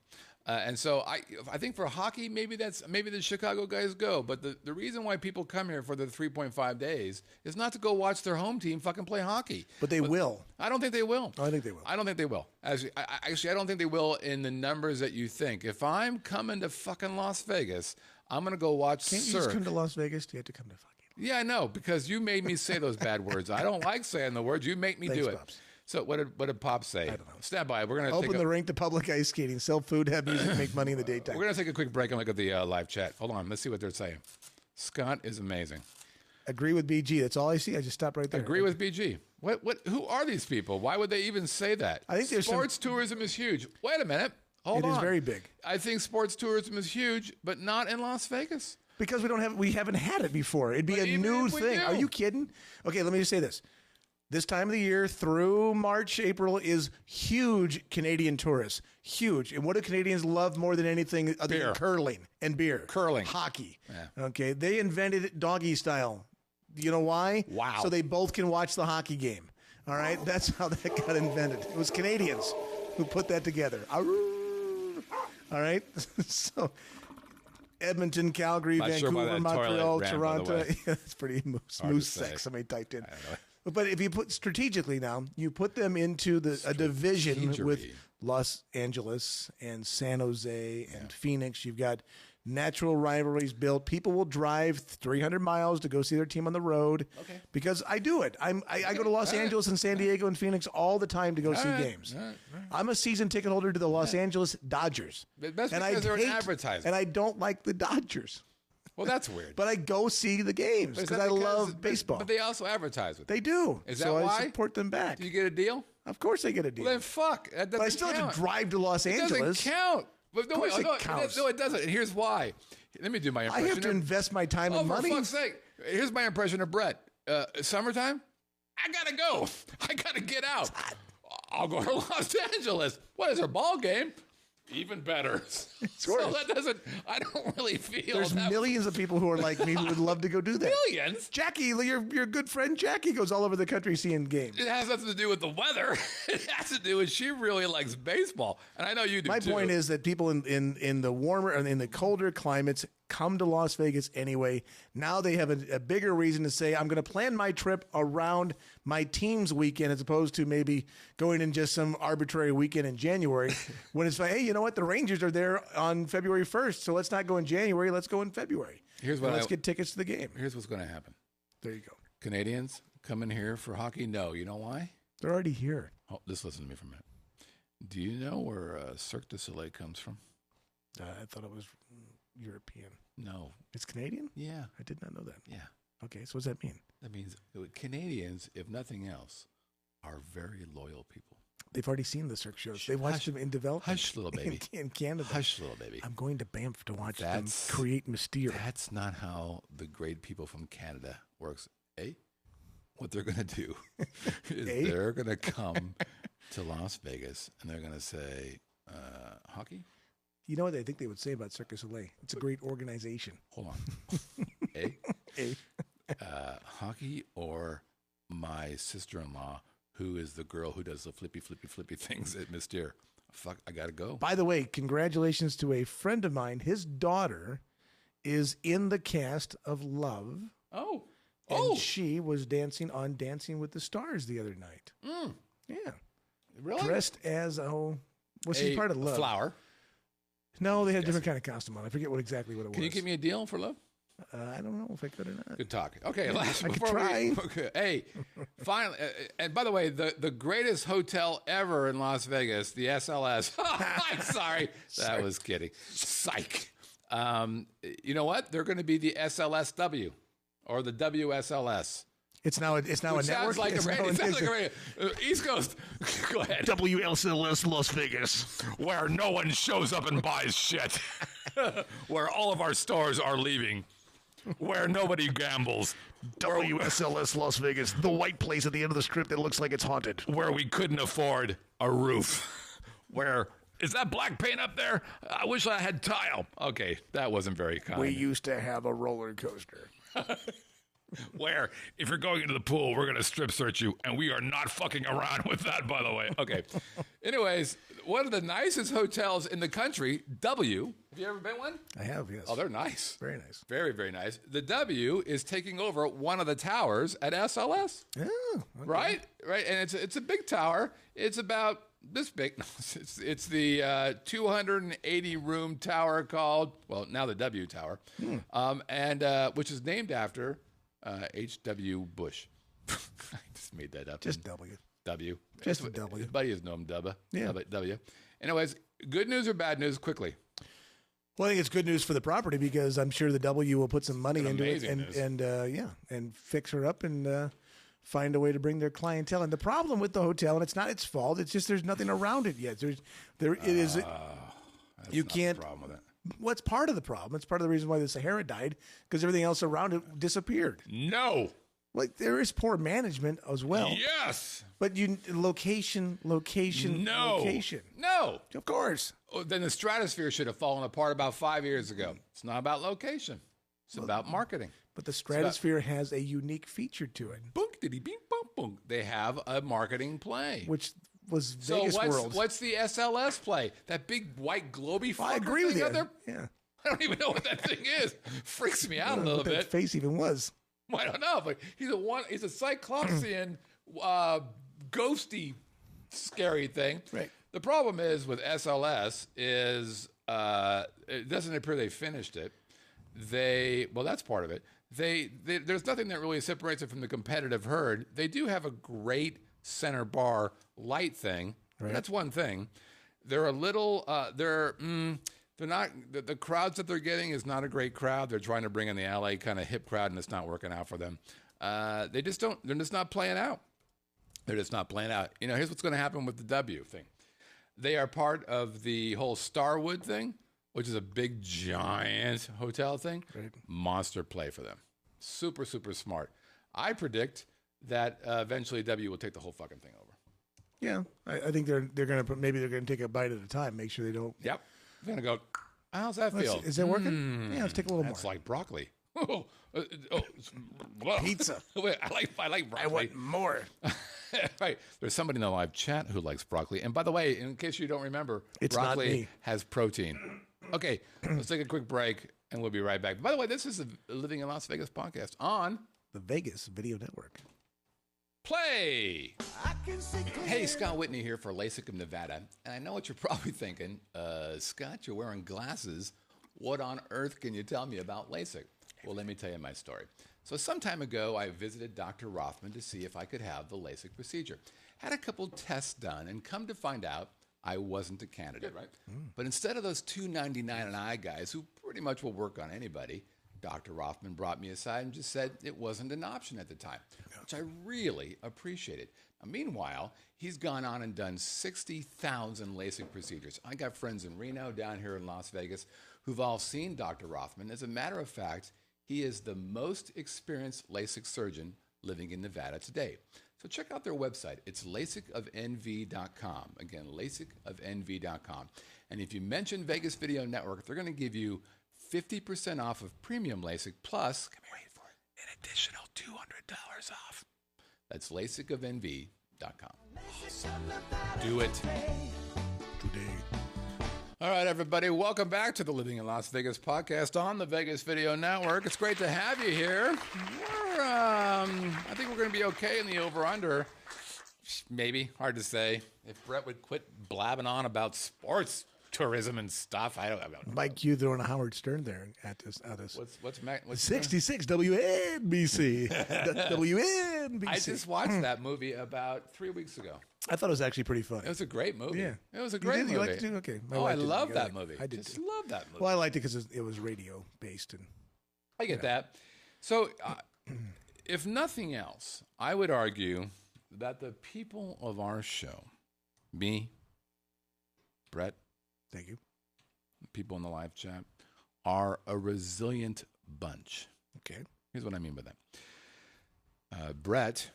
And so I think for hockey, maybe the Chicago guys go. But the reason why people come here for the 3.5 days is not to go watch their home team fucking play hockey. But they will. I don't think they will. I think they will. I don't think they will. Actually, I don't think they will in the numbers that you think. If I'm coming to fucking Las Vegas, I'm going to go watch Can't you surf. just come to Las Vegas? Do you have to come to fucking? Yeah, I know, because you made me say those bad words. I don't like saying the words. You make me Thanks, do it. Pops. So what did Pop say? I don't know. Stand by. We're going to Open the rink to public ice skating, sell food, have music, make money in the daytime. We're going to take a quick break and look at the live chat. Hold on. Let's see what they're saying. Scott is amazing. Agree with BG. That's all I see. I just stopped right there. Agree with BG. What? Who are these people? Why would they even say that? I think there's sports tourism is huge. Wait a minute. Hold on. It is very big. I think sports tourism is huge, but not in Las Vegas. Because we haven't had it before. It'd be But a even new if we thing. do. Are you kidding? Okay, let me just say this. This time of the year through March, April is huge Canadian tourists. Huge. And what do Canadians love more than anything other Beer. than curling and beer? Curling. Hockey. Yeah. Okay, they invented it doggy style. You know why? Wow. So they both can watch the hockey game. All right? That's how that got invented. It was Canadians who put that together. All right? So Edmonton, Calgary, Not sure why Vancouver, that toilet Montreal, ran, by the Toronto. way. That's pretty Hard to moose say. sex, somebody typed in. I don't know. But if you put strategically now, you put them into a division with Strategery. Los Angeles and San Jose and Phoenix. You've got natural rivalries built. People will drive 300 miles to go see their team on the road. Okay. Because I do it. I go to Los Angeles and San Diego and Phoenix all the time to go see right. games. All right. I'm a season ticket holder to the Los Angeles Dodgers. But that's And because they're an hate- advertisement. And I don't like the Dodgers. Well, that's weird. But I go see the games But is because that I love baseball. But they also advertise with it. They do. Is that so why? I support them back. Do you get a deal? Of course I get a deal. Well, then fuck. That doesn't But I still count. have to drive to Los It Angeles. doesn't count. But no, Of course no, it counts. No, it doesn't. And here's why. Let me do my I impression. have to invest my time Oh, and for money. fuck's sake. Here's my impression of Brett. Summertime? I gotta go. I gotta get out. I'll go to Los Angeles. What is our ball game? Even better. So that doesn't, I don't really feel There's that. millions of people who are like me who would love to go do that. Millions? Jackie, your good friend Jackie goes all over the country seeing games. It has nothing to do with the weather. It has to do with she really likes baseball. And I know you do My too. point is that people in the warmer and in the colder climates come to Las Vegas anyway. Now they have a bigger reason to say, I'm going to plan my trip around my team's weekend as opposed to maybe going in just some arbitrary weekend in January when it's like, hey, you know what? The Rangers are there on February 1st, so let's not go in January. Let's go in February. Here's what let's get tickets to the game. Here's what's going to happen. There you go. Canadians come in here for hockey? No. You know why? They're already here. Oh, just listen to me for a minute. Do you know where Cirque du Soleil comes from? I thought it was European. No. It's Canadian? Yeah. I did not know that. Yeah. Okay, so what does that mean? That means Canadians, if nothing else, are very loyal people. They've already seen the Cirque shows. They watched them in development. Hush, little baby. In Canada. Hush, little baby. I'm going to Banff to watch them That's- create Mystere. That's not how the great people from Canada works. What they're going to do is Eh? they're going to come to Las Vegas and they're going to say, hockey? You know what I think they would say about Circus Soleil? It's a great organization. Hold on. Hey. Hockey or my sister-in-law, who is the girl who does the flippy things at Mystere. Fuck, I got to go. By the way, congratulations to a friend of mine. His daughter is in the cast of Love. Oh. And she was dancing on Dancing with the Stars the other night. Yeah. Really? Dressed as, she's part of Love. A flower. No, they had a different kind of costume on. I forget exactly what it was. Can you give me a deal for Love? I don't know if I could or not. Good talk. Okay, I could try. Hey, finally, and by the way, the greatest hotel ever in Las Vegas, the SLS. I'm sorry. That was kidding. Psych. You know what? They're going to be the SLSW or the WSLS. It's now a network. Sounds like a radio. East Coast. Go ahead. WLCLS Las Vegas, where no one shows up and buys shit, where all of our stores are leaving, where nobody gambles. WSLS Las Vegas, the white place at the end of the strip that looks like it's haunted. Where we couldn't afford a roof. Where is that black paint up there? I wish I had tile. Okay, that wasn't very kind. We used to have a roller coaster. Where, if you're going into the pool, we're going to strip search you, and we are not fucking around with that, by the way. Okay. Anyways, one of the nicest hotels in the country, W. Have you ever been one? I have, yes. Oh, they're nice. Very nice. Very, very nice. The W is taking over one of the towers at SLS. Oh, okay. Right? Right. And it's a big tower. It's about this big. No, it's the 280 room tower called, well, now the W Tower, and which is named after H.W. Bush. I just made that up. Just W. W. Just a W. His buddy is known Dubba. Yeah. W. Anyways, good news or bad news quickly? Well, I think it's good news for the property because I'm sure the W will put some money into it amazing and fix her up and find a way to bring their clientele. And the problem with the hotel, and it's not its fault, it's just there's nothing around it yet. You can't. The problem with it. What's part of the problem? It's part of the reason why the Sahara died because everything else around it disappeared. No. Like there is poor management as well. Yes. But location. No. Location. No. Of course. Oh, then the stratosphere should have fallen apart about 5 years ago. It's not about location. It's about marketing. But the stratosphere has a unique feature to it. Boom, diddy, beep, bum, boom. They have a marketing play. Which was Vegas World. What's the SLS play? That big white globy fucker I agree with thing you. out there? Yeah. I don't even know what that thing is. Freaks me out a little what that bit. face even was. I don't know, but he's a Cyclopsian, ghosty, scary thing. Right. The problem is with SLS is it doesn't appear they finished it. That's part of it. There's nothing that really separates it from the competitive herd. They do have a great center bar light thing. Right. That's one thing. They're a little. They're not. The crowds that they're getting is not a great crowd. They're trying to bring in the LA kind of hip crowd, and it's not working out for them. They just don't. They're just not playing out. They're just not playing out. You know, here's what's going to happen with the W thing. They are part of the whole Starwood thing, which is a big, giant hotel thing. Right. Monster play for them. Super, super smart. I predict that eventually W will take the whole fucking thing over. Yeah, I think they're going to take a bite at a time. Make sure they don't. Yep. They're going to go. How's that feel? Is that working? Yeah, let's take a little more. That's like broccoli. Pizza. I like broccoli. I want more. Right. There's somebody in the live chat who likes broccoli. And by the way, in case you don't remember, it's broccoli has protein. Okay, let's take a quick break, and we'll be right back. By the way, this is the Living in Las Vegas podcast on the Vegas Video Network. Play! Hey, Scott Whitney here for LASIK of Nevada. And I know what you're probably thinking. Scott, you're wearing glasses. What on earth can you tell me about LASIK? Well, let me tell you my story. So some time ago, I visited Dr. Rothman to see if I could have the LASIK procedure. Had a couple tests done, and come to find out, I wasn't a candidate, right? But instead of those $299 an eye guys who pretty much will work on anybody, Dr. Rothman brought me aside and just said it wasn't an option at the time, which I really appreciated. Now, meanwhile, he's gone on and done 60,000 LASIK procedures. I got friends in Reno, down here in Las Vegas, who've all seen Dr. Rothman. As a matter of fact, he is the most experienced LASIK surgeon living in Nevada today. So check out their website. It's LASIKofNV.com. Again, LASIKofNV.com. And if you mention Vegas Video Network, they're going to give you 50% off of premium LASIK plus, wait for it, an additional $200 off. That's LASIKofNV.com. Do it Today. All right, everybody. Welcome back to the Living in Las Vegas podcast on the Vegas Video Network. It's great to have you here. I think we're going to be okay in the over-under. Maybe. Hard to say. If Brett would quit blabbing on about sports tourism and stuff, I don't know. Mike Q throwing a Howard Stern there at us. What's 66 WNBC. WNBC. I just watched that movie about 3 weeks ago. I thought it was actually pretty funny. It was a great movie. Yeah. It was a great movie. You liked it too? Okay. I love that movie. I did just love that movie. Well, I liked it because it was radio based. And I get that. So, if nothing else, I would argue that the people of our show, me, Brett, thank you, people in the live chat, are a resilient bunch. Okay. Here's what I mean by that. Brett,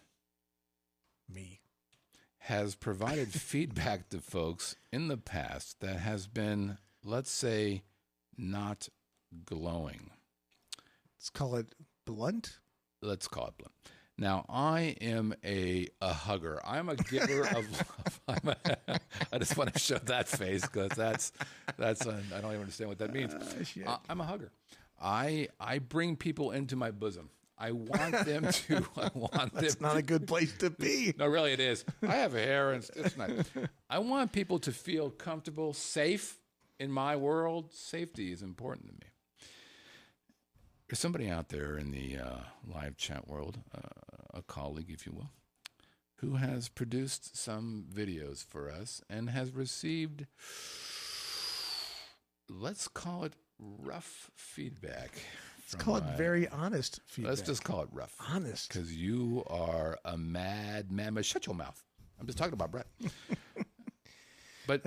me, has provided feedback to folks in the past that has been, let's say, not glowing. Let's call it blunt. Let's call it blunt. Now, I am a hugger. I'm a giver of love. I just want to show that face because that's I don't even understand what that means. I'm a hugger. I bring people into my bosom. I want them to. That's not a good place to be. No, really, it is. I have hair, and it's not. I want people to feel comfortable, safe in my world. Safety is important to me. There's somebody out there in the live chat world, a colleague, if you will, who has produced some videos for us and has received, let's call it rough feedback. Let's call it very honest feedback. Let's just call it rough. Honest. Because you are a mad man. But shut your mouth. I'm just talking about Brett. But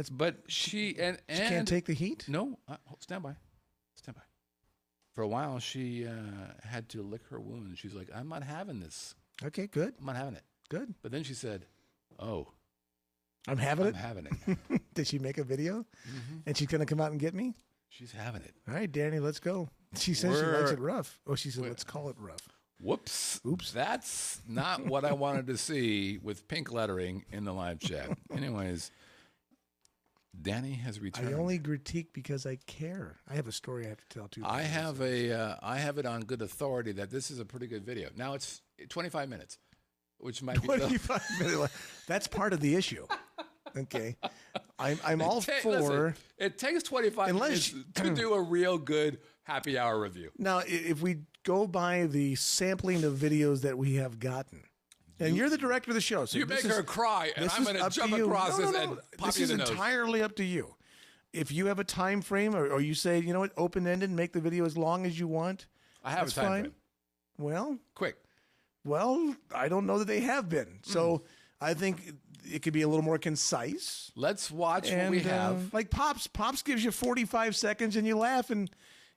she and she can't take the heat? No. Stand by. Stand by. For a while, she had to lick her wound. She's like, I'm not having this. Okay, good. I'm not having it. Good. But then she said, oh. I'm having it? I'm having it. Did she make a video? Mm-hmm. And she's going to come out and get me? She's having it. All right, Danny, let's go. She says she likes it rough. Oh, she said, let's call it rough. Whoops. Oops. That's not what I wanted to see with pink lettering in the live chat. Anyways, Danny has returned. I only critique because I care. I have a story I have to tell, too. I have it on good authority that this is a pretty good video. Now, it's 25 minutes, which might be... 25 minutes. That's part of the issue. Okay. I'm all for... Listen, it takes 25 minutes to do a real good happy hour review. Now, if we go by the sampling of videos that we have gotten, and you're the director of the show, so you make her cry, and I'm going to jump across this and pop you in the nose. This is entirely up to you. If you have a time frame, or you say, you know what, open-ended, make the video as long as you want, I have a time frame. Well, quick. Well, I don't know that they have been. So I think it could be a little more concise. Let's watch what we have. Like Pops. Pops gives you 45 seconds, and you laugh, and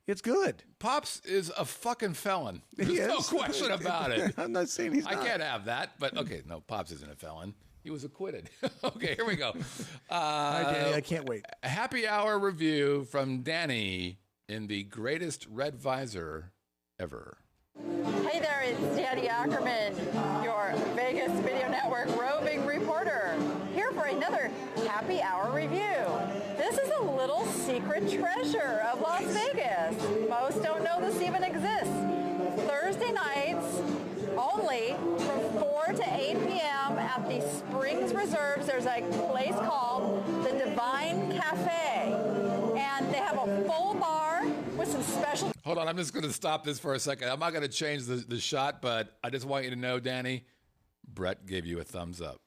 it's good. Pops is a fucking felon. There's no question about it. I'm not saying he's not. I can't have that, but okay, no, Pops isn't a felon. He was acquitted. Okay, here we go. Hi, Danny. I can't wait. A happy hour review from Danny in the greatest red visor ever. Hey there, it's Danny Ackerman, your Vegas Video Network roving reporter, here for another happy hour review. This is a little secret treasure of Las Vegas. Most don't know this even exists. Thursday nights only from 4 to 8 p.m. at the Springs Reserves. There's a place called the Divine Cafe, and they have a full bar with some special... Hold on, I'm just going to stop this for a second. I'm not going to change the shot, but I just want you to know, Danny, Brett gave you a thumbs up.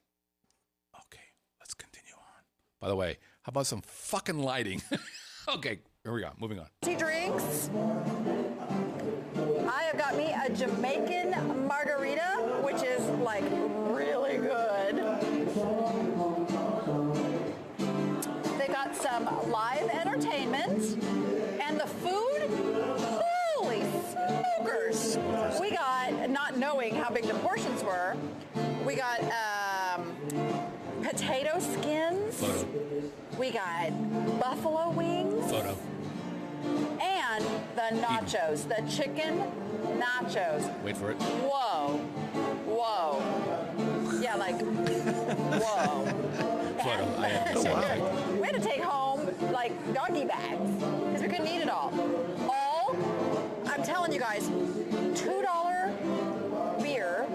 Okay, let's continue on. By the way, how about some fucking lighting? Okay, here we go. Moving on. Drinks. I have got me a Jamaican margarita, which is like really good. They got some live entertainment, and the food, holy smokers. We got, not knowing how big the portions were, we got We got buffalo wings. Photo. And the nachos, the chicken nachos. Wait for it. Whoa. Yeah, like, whoa. Photo. I am the sound effect. We had to take home, like, doggy bags because we couldn't eat it all. I'm telling you guys, $2 beer.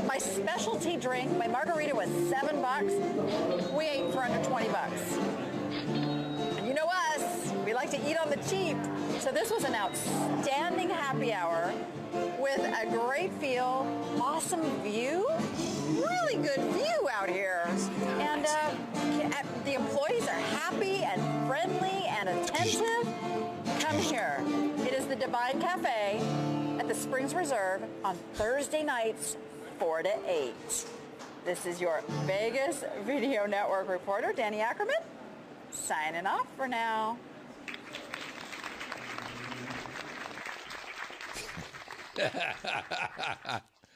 My specialty drink, my margarita was $7. We ate for under $20. You know us, we like to eat on the cheap. So this was an outstanding happy hour with a great feel, awesome view, really good view out here. And the employees are happy and friendly and attentive. Come here. It is the Divine Cafe at the Springs Reserve on Thursday nights, 4 to 8. This is your Vegas Video Network reporter, Danny Ackerman, signing off for now.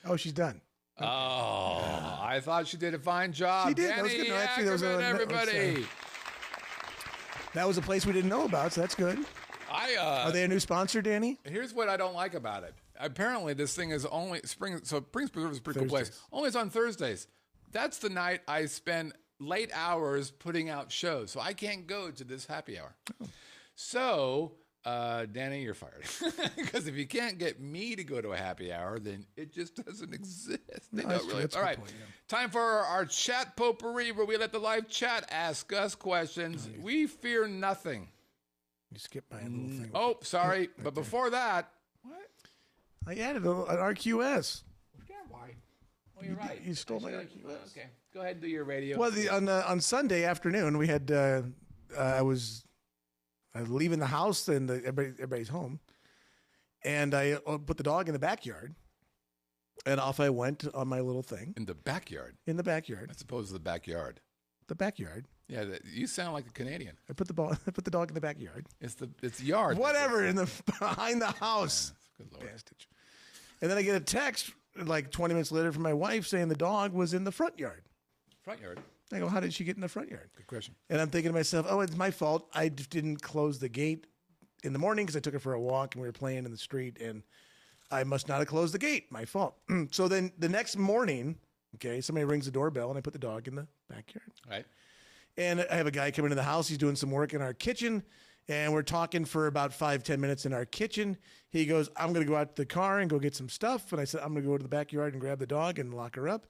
Oh, she's done. Oh, I thought she did a fine job. She did. That was Danny good. No, actually, that was Ackerman, everybody. That was a place we didn't know about, so that's good. Are they a new sponsor, Danny? Here's what I don't like about it. Apparently, this thing is only Springs Preserve is a pretty cool place. Only it's on Thursdays. That's the night I spend late hours putting out shows, so I can't go to this happy hour. Oh. So, Danny, you're fired. Because if you can't get me to go to a happy hour, then it just doesn't exist. They don't really. All right, point, yeah. Time for our chat potpourri, where we let the live chat ask us questions. Nice. We fear nothing. You skipped my little thing. Oh, sorry. Right but before that, what? I added an RQS. Yeah, why? Oh, you're right. You stole my RQS. Okay. Go ahead and do your radio. Well, on Sunday afternoon, we had, I was leaving the house and everybody's home. And I put the dog in the backyard. And off I went on my little thing. In the backyard? In the backyard. As opposed to the backyard. The backyard. Yeah, you sound like a Canadian. I put the dog in the backyard. It's yard. Whatever, behind the house. Yeah, good Lord. Bastard. And then I get a text like 20 minutes later from my wife saying the dog was in the front yard. Front yard? I go, how did she get in the front yard? Good question. And I'm thinking to myself, oh, it's my fault. I didn't close the gate in the morning because I took her for a walk and we were playing in the street and I must not have closed the gate. My fault. So then the next morning, okay, somebody rings the doorbell and I put the dog in the backyard. Right. And I have a guy coming into the house. He's doing some work in our kitchen. And we're talking for about 5-10 minutes in our kitchen. He goes, I'm going to go out to the car and go get some stuff. And I said, I'm going to go to the backyard and grab the dog and lock her up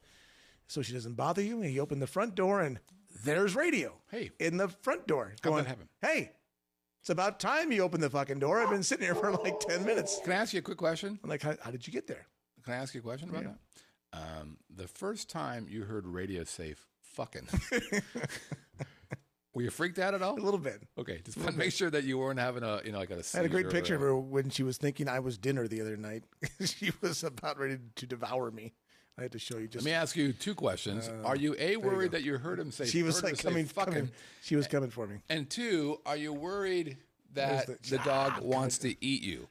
so she doesn't bother you. And he opened the front door and there's radio. Hey. In the front door. How'd that happen? Hey, it's about time you open the fucking door. I've been sitting here for like 10 minutes. Can I ask you a quick question? I'm like, how did you get there? Can I ask you a question about that? The first time you heard radio say fucking, were you freaked out at all? A little bit. Okay, just want to make sure that you weren't having a seizure. I had a great picture of her when she was thinking I was dinner the other night. She was about ready to devour me. I had to show you. Just let me ask you two questions. Are you worried that you heard him say? She was like coming. She was coming for me. And two, are you worried that the dog wants to eat you?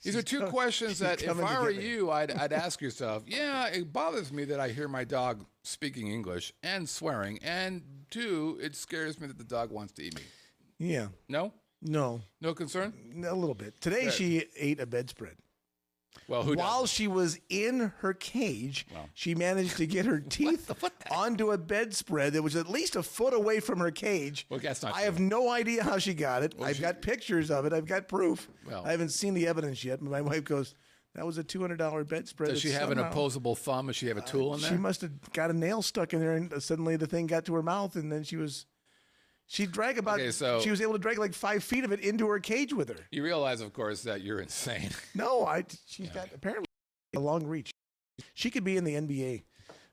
These are two questions that if I were you, I'd ask yourself. Yeah, it bothers me that I hear my dog speaking English and swearing, and two, it scares me that the dog wants to eat me. Yeah. No? No. No concern? A little bit. Today she ate a bedspread. Well, while she was in her cage, she managed to get her teeth onto a bedspread that was at least a foot away from her cage. Well, that's not I have no idea how she got it. I've got pictures of it. I've got proof. Well, I haven't seen the evidence yet. But my wife goes, that was a $200 bedspread. Does she have an opposable thumb? Does she have a tool in there? She must have got a nail stuck in there, and suddenly the thing got to her mouth, and then she dragged about. Okay, so she was able to drag like 5 feet of it into her cage with her. You realize, of course, that you're insane. No, she's got apparently a long reach. She could be in the NBA.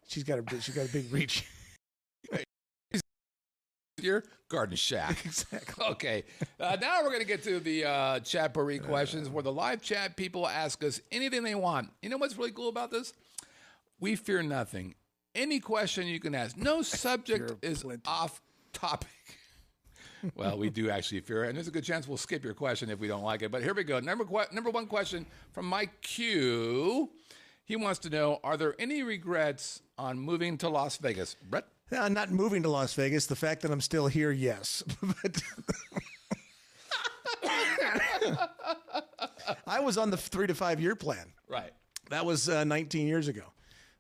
She's got a big reach. Your garden shack. Exactly. Okay. Now we're going to get to the chat potpourri questions, where the live chat people ask us anything they want. You know what's really cool about this? We fear nothing. Any question you can ask. No subject is off topic. Well, we do actually fear it, and there's a good chance we'll skip your question if we don't like it. But here we go. Number one question from Mike Q. He wants to know, are there any regrets on moving to Las Vegas? Brett? Not moving to Las Vegas. The fact that I'm still here, yes. But I was on the 3 to 5 year plan. Right. That was 19 years ago.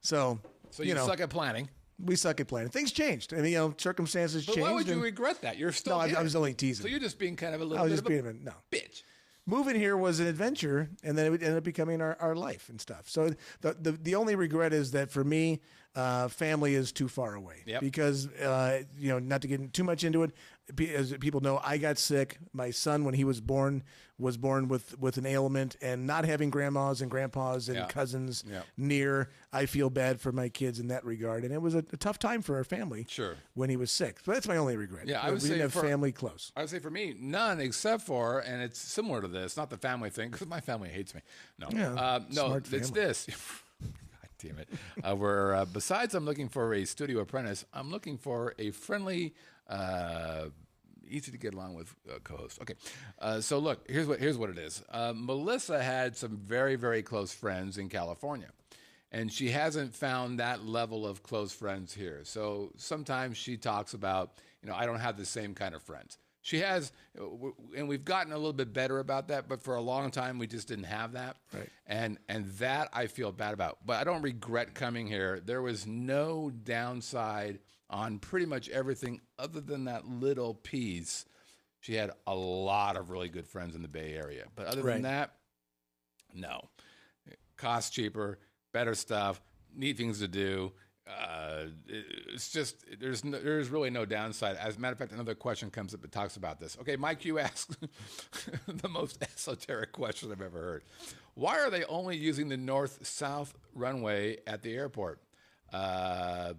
So you suck at planning. We suck at planning. Things changed. I mean, circumstances changed. Why would you regret that? You're still I was only teasing. So you're just being kind of a little bit of a bitch. Moving here was an adventure, and then it ended up becoming our life and stuff. So the only regret is that for me, family is too far away. Yep. Because, not to get too much into it, as people know, I got sick. My son, when he was born with an ailment, and not having grandmas and grandpas and cousins near, I feel bad for my kids in that regard. And it was a tough time for our family when he was sick. So that's my only regret. Yeah, we didn't have family close. I would say for me, none except for, and it's similar to this, not the family thing, because my family hates me. No, no, it's this. God damn it. Where besides I'm looking for a studio apprentice, I'm looking for a friendly, easy to get along with co-host. Okay, so look, here's what it is. Melissa had some very, very close friends in California, and she hasn't found that level of close friends here. So sometimes she talks about, I don't have the same kind of friends. She has, and we've gotten a little bit better about that, but for a long time we just didn't have that. Right. And that I feel bad about. But I don't regret coming here. There was no downside on pretty much everything other than that little piece. She had a lot of really good friends in the Bay Area. But other than that, no. Cost cheaper, better stuff, neat things to do. It's just there's really no downside. As a matter of fact, another question comes up that talks about this. Okay, Mike, you asked the most esoteric question I've ever heard. Why are they only using the north-south runway at the airport? Because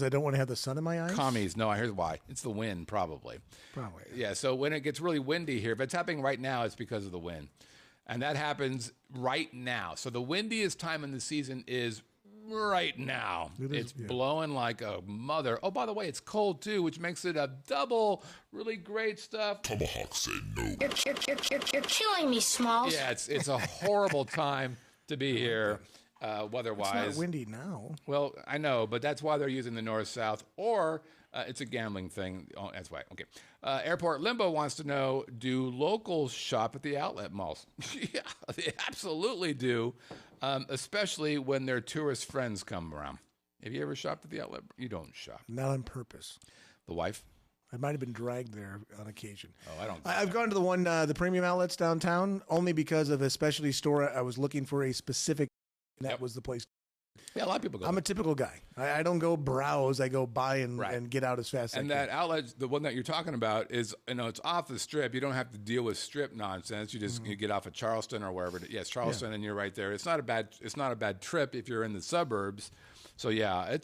I don't want to have the sun in my eyes? Commies. No, here's why. It's the wind, probably. Probably. Yeah, so when it gets really windy here, if it's happening right now, it's because of the wind. And that happens right now. So the windiest time in the season is right now. It's blowing like a mother. Oh, by the way, it's cold too, which makes it a double really great stuff. Tomahawk say no. You're killing me, Smalls. Yeah, it's a horrible time to be here, weather-wise. It's not windy now. Well, I know, but that's why they're using the north-south, or it's a gambling thing. Oh, that's why. Okay. Airport Limbo wants to know, do locals shop at the outlet malls? Yeah, they absolutely do, especially when their tourist friends come around. Have you ever shopped at the outlet? You don't shop. Not on purpose. The wife? I might have been dragged there on occasion. Oh, I don't. I've gone to the premium outlets downtown only because of a specialty store. I was looking for a specific, and that was the place. Yeah, a lot of people go. I'm a typical guy. I don't go browse. I go buy and get out as fast as I can. And that outlet, the one that you're talking about, is it's off the strip. You don't have to deal with strip nonsense. You just you get off at Charleston or wherever. Yes, Charleston, and you're right there. It's not a bad trip if you're in the suburbs. So yeah,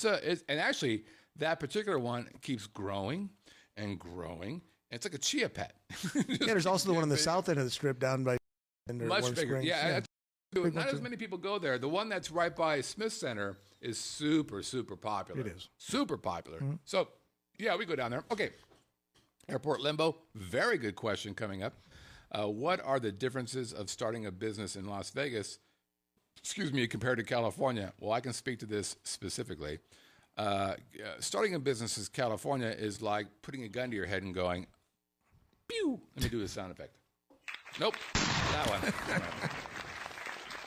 and actually that particular one keeps growing and growing. It's like a chia pet. There's also the one on the south end of the strip down by much bigger. Springs. Not as many people go there. The one that's right by Smith Center is super, super popular. It is. Super popular. Mm-hmm. So, yeah, we go down there. Okay. Airport Limbo, very good question coming up. What are the differences of starting a business in Las Vegas, compared to California? Well, I can speak to this specifically. Starting a business in California is like putting a gun to your head and going, pew. Let me do a sound effect. Nope. That one.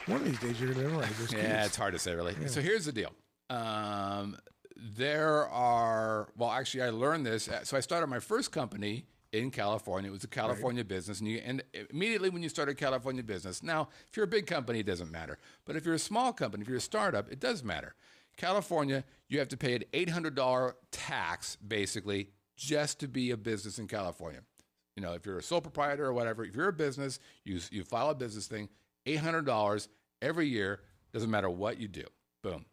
One of these days you're going to memorize this. Yeah, it's hard to say, really. Yeah. So here's the deal. I learned this. So I started my first company in California. It was a California business. And immediately when you start a California business, now, if you're a big company, it doesn't matter. But if you're a small company, if you're a startup, it does matter. California, you have to pay an $800 tax, basically, just to be a business in California. If you're a sole proprietor or whatever, if you're a business, you file a business thing, $800 every year, doesn't matter what you do. Boom.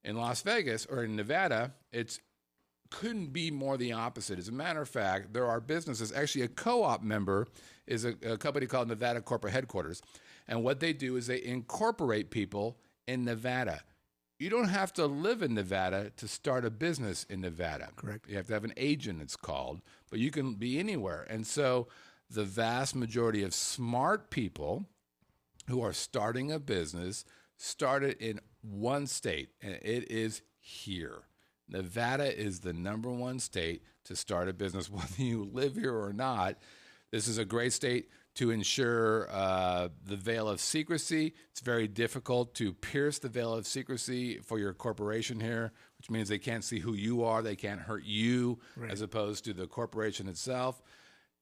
In Las Vegas or in Nevada, it couldn't be more the opposite. As a matter of fact, there are businesses, actually a co-op member is a company called Nevada Corporate Headquarters. And what they do is they incorporate people in Nevada. You don't have to live in Nevada to start a business in Nevada. Correct. You have to have an agent, it's called, but you can be anywhere. And so the vast majority of smart people who are starting a business started in one state, and it is here. Nevada is the #1 state to start a business, whether you live here or not. This is a great state to ensure the veil of secrecy. It's very difficult to pierce the veil of secrecy for your corporation here, which means they can't see who you are. They can't hurt you, as opposed to the corporation itself.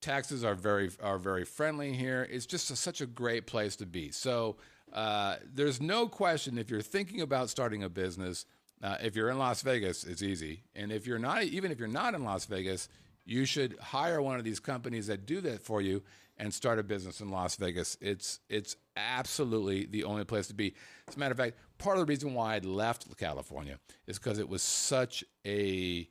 Taxes are very friendly here. It's just such a great place to be. So there's no question, if you're thinking about starting a business, if you're in Las Vegas, it's easy. And if you're not, even if you're not in Las Vegas, you should hire one of these companies that do that for you and start a business in Las Vegas. It's absolutely the only place to be. As a matter of fact, part of the reason why I left California is because it was such a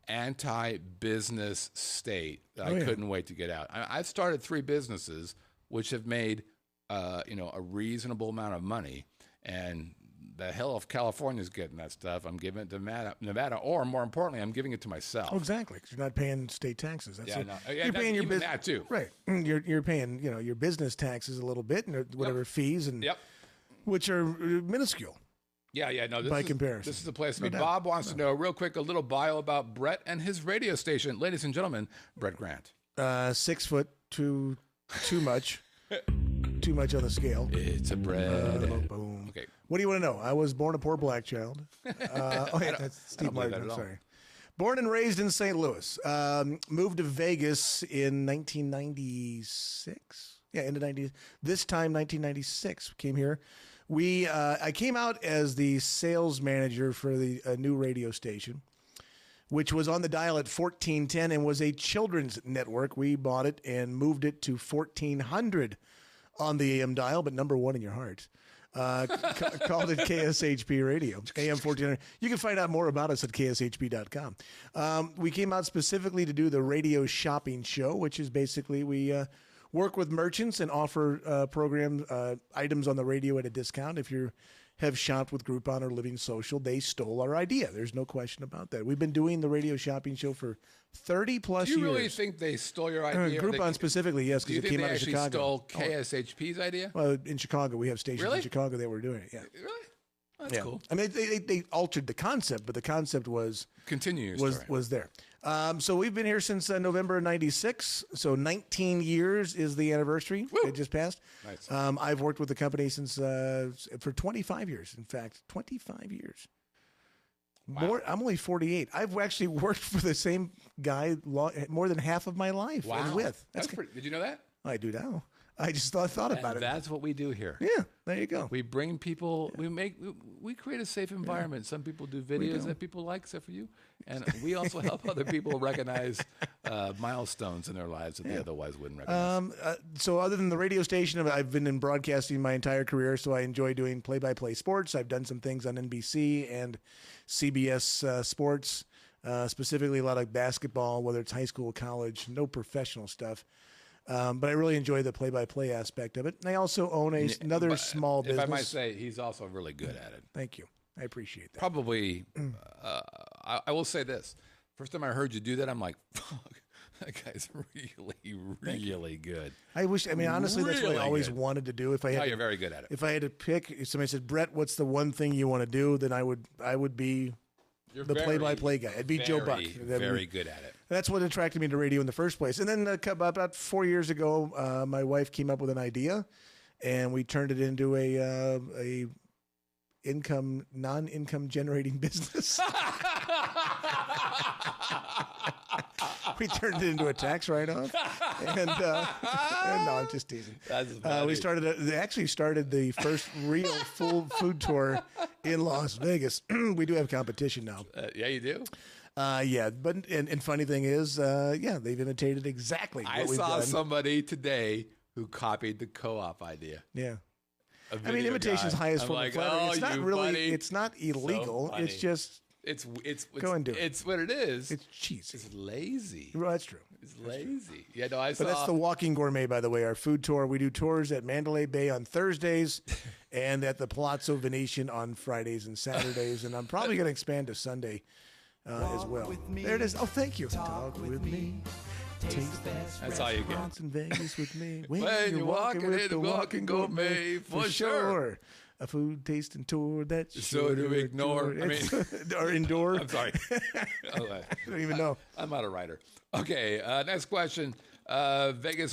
anti-business state that I couldn't wait to get out. I've started 3 businesses which have made a reasonable amount of money, and the hell if California's getting that stuff, I'm giving it to Nevada, or more importantly, I'm giving it to myself. Oh, exactly, because you're not paying state taxes. That's no. You're paying your business that too, right? You're paying your business taxes a little bit and whatever fees and which are minuscule. No. By comparison, this is the place to be. Bob wants to know real quick a little bio about Brett and his radio station. Ladies and gentlemen, Brett Grant. 6 foot too much. Too much on the scale. It's a Brett. Boom. Okay. What do you want to know? I was born a poor black child. That's Steve Martin. I'm sorry. Born and raised in St. Louis. Moved to Vegas in 1996. Yeah, into 90. This time, 1996. Came here. I came out as the sales manager for the new radio station, which was on the dial at 1410 and was a children's network. We bought it and moved it to 1400 on the AM dial, but #1 in your heart. Called it KSHP Radio, AM 1400. You can find out more about us at kshp.com. We came out specifically to do the radio shopping show, which is basically we work with merchants and offer program items on the radio at a discount. If you have shopped with Groupon or Living Social, they stole our idea. There's no question about that. We've been doing the radio shopping show for 30 plus years. Do you really think they stole your idea? Groupon specifically, yes, because it came out of Chicago. Do you think they actually stole KSHP's idea? Well, in Chicago, we have stations in Chicago that were doing it. Yeah. Really? That's cool. I mean, they altered the concept, but the concept was there. So we've been here since November of '96. So 19 years is the anniversary. Woo! It just passed. Nice. I've worked with the company since for 25 years. In fact, 25 years. Wow. I'm only 48. I've actually worked for the same guy more than half of my life. Wow. That's pretty. Did you know that? I do now. I just thought about it. That's what we do here. Yeah, there you go. We bring people. We create a safe environment. Some people do videos that people like, except for you, and we also help other people recognize milestones in their lives that they otherwise wouldn't recognize. So, other than the radio station, I've been in broadcasting my entire career. So, I enjoy doing play-by-play sports. I've done some things on NBC and CBS Sports, specifically a lot of basketball, whether it's high school, college, no professional stuff. But I really enjoy the play-by-play aspect of it. And I also own another small business. If I might say, he's also really good at it. Thank you. I appreciate that. Probably, I will say this. First time I heard you do that, I'm like, fuck, that guy's really good. Honestly, that's what I always wanted to do. You're very good at it. If I had to pick, if somebody said, Brett, what's the one thing you want to do? Then I would be the play-by-play guy. I'd be Joe Buck. Very good at it. That's what attracted me to radio in the first place. And then about 4 years ago, my wife came up with an idea, and we turned it into a non-income generating business. We turned it into a tax write-off, and no, I'm just teasing. We actually started the first real full food tour in Las Vegas. We do have competition now. Yeah, you do. But and funny thing is, they've imitated exactly what we've done. I saw somebody today who copied the co-op idea. Yeah. Imitation's highest form of flattery. It's not really. Buddy. It's not illegal. So it's just. It's go and do it. It's what it is. It's cheesy. It's lazy. Well, that's true. It's lazy. Yeah, no, I saw. But that's the Walking Gourmet, by the way. Our food tour. We do tours at Mandalay Bay on Thursdays, and at the Palazzo Venetian on Fridays and Saturdays. And I'm probably going to expand to Sunday as well. There it is. Oh, thank you. Talk with me. That's all you get. In Vegas with me. When you're walking with the Walking Gourmet, for sure. A food tasting tour that So to ignore, I mean, or endure. I'm sorry. I don't even know. I'm not a writer. Okay, next question. Vegas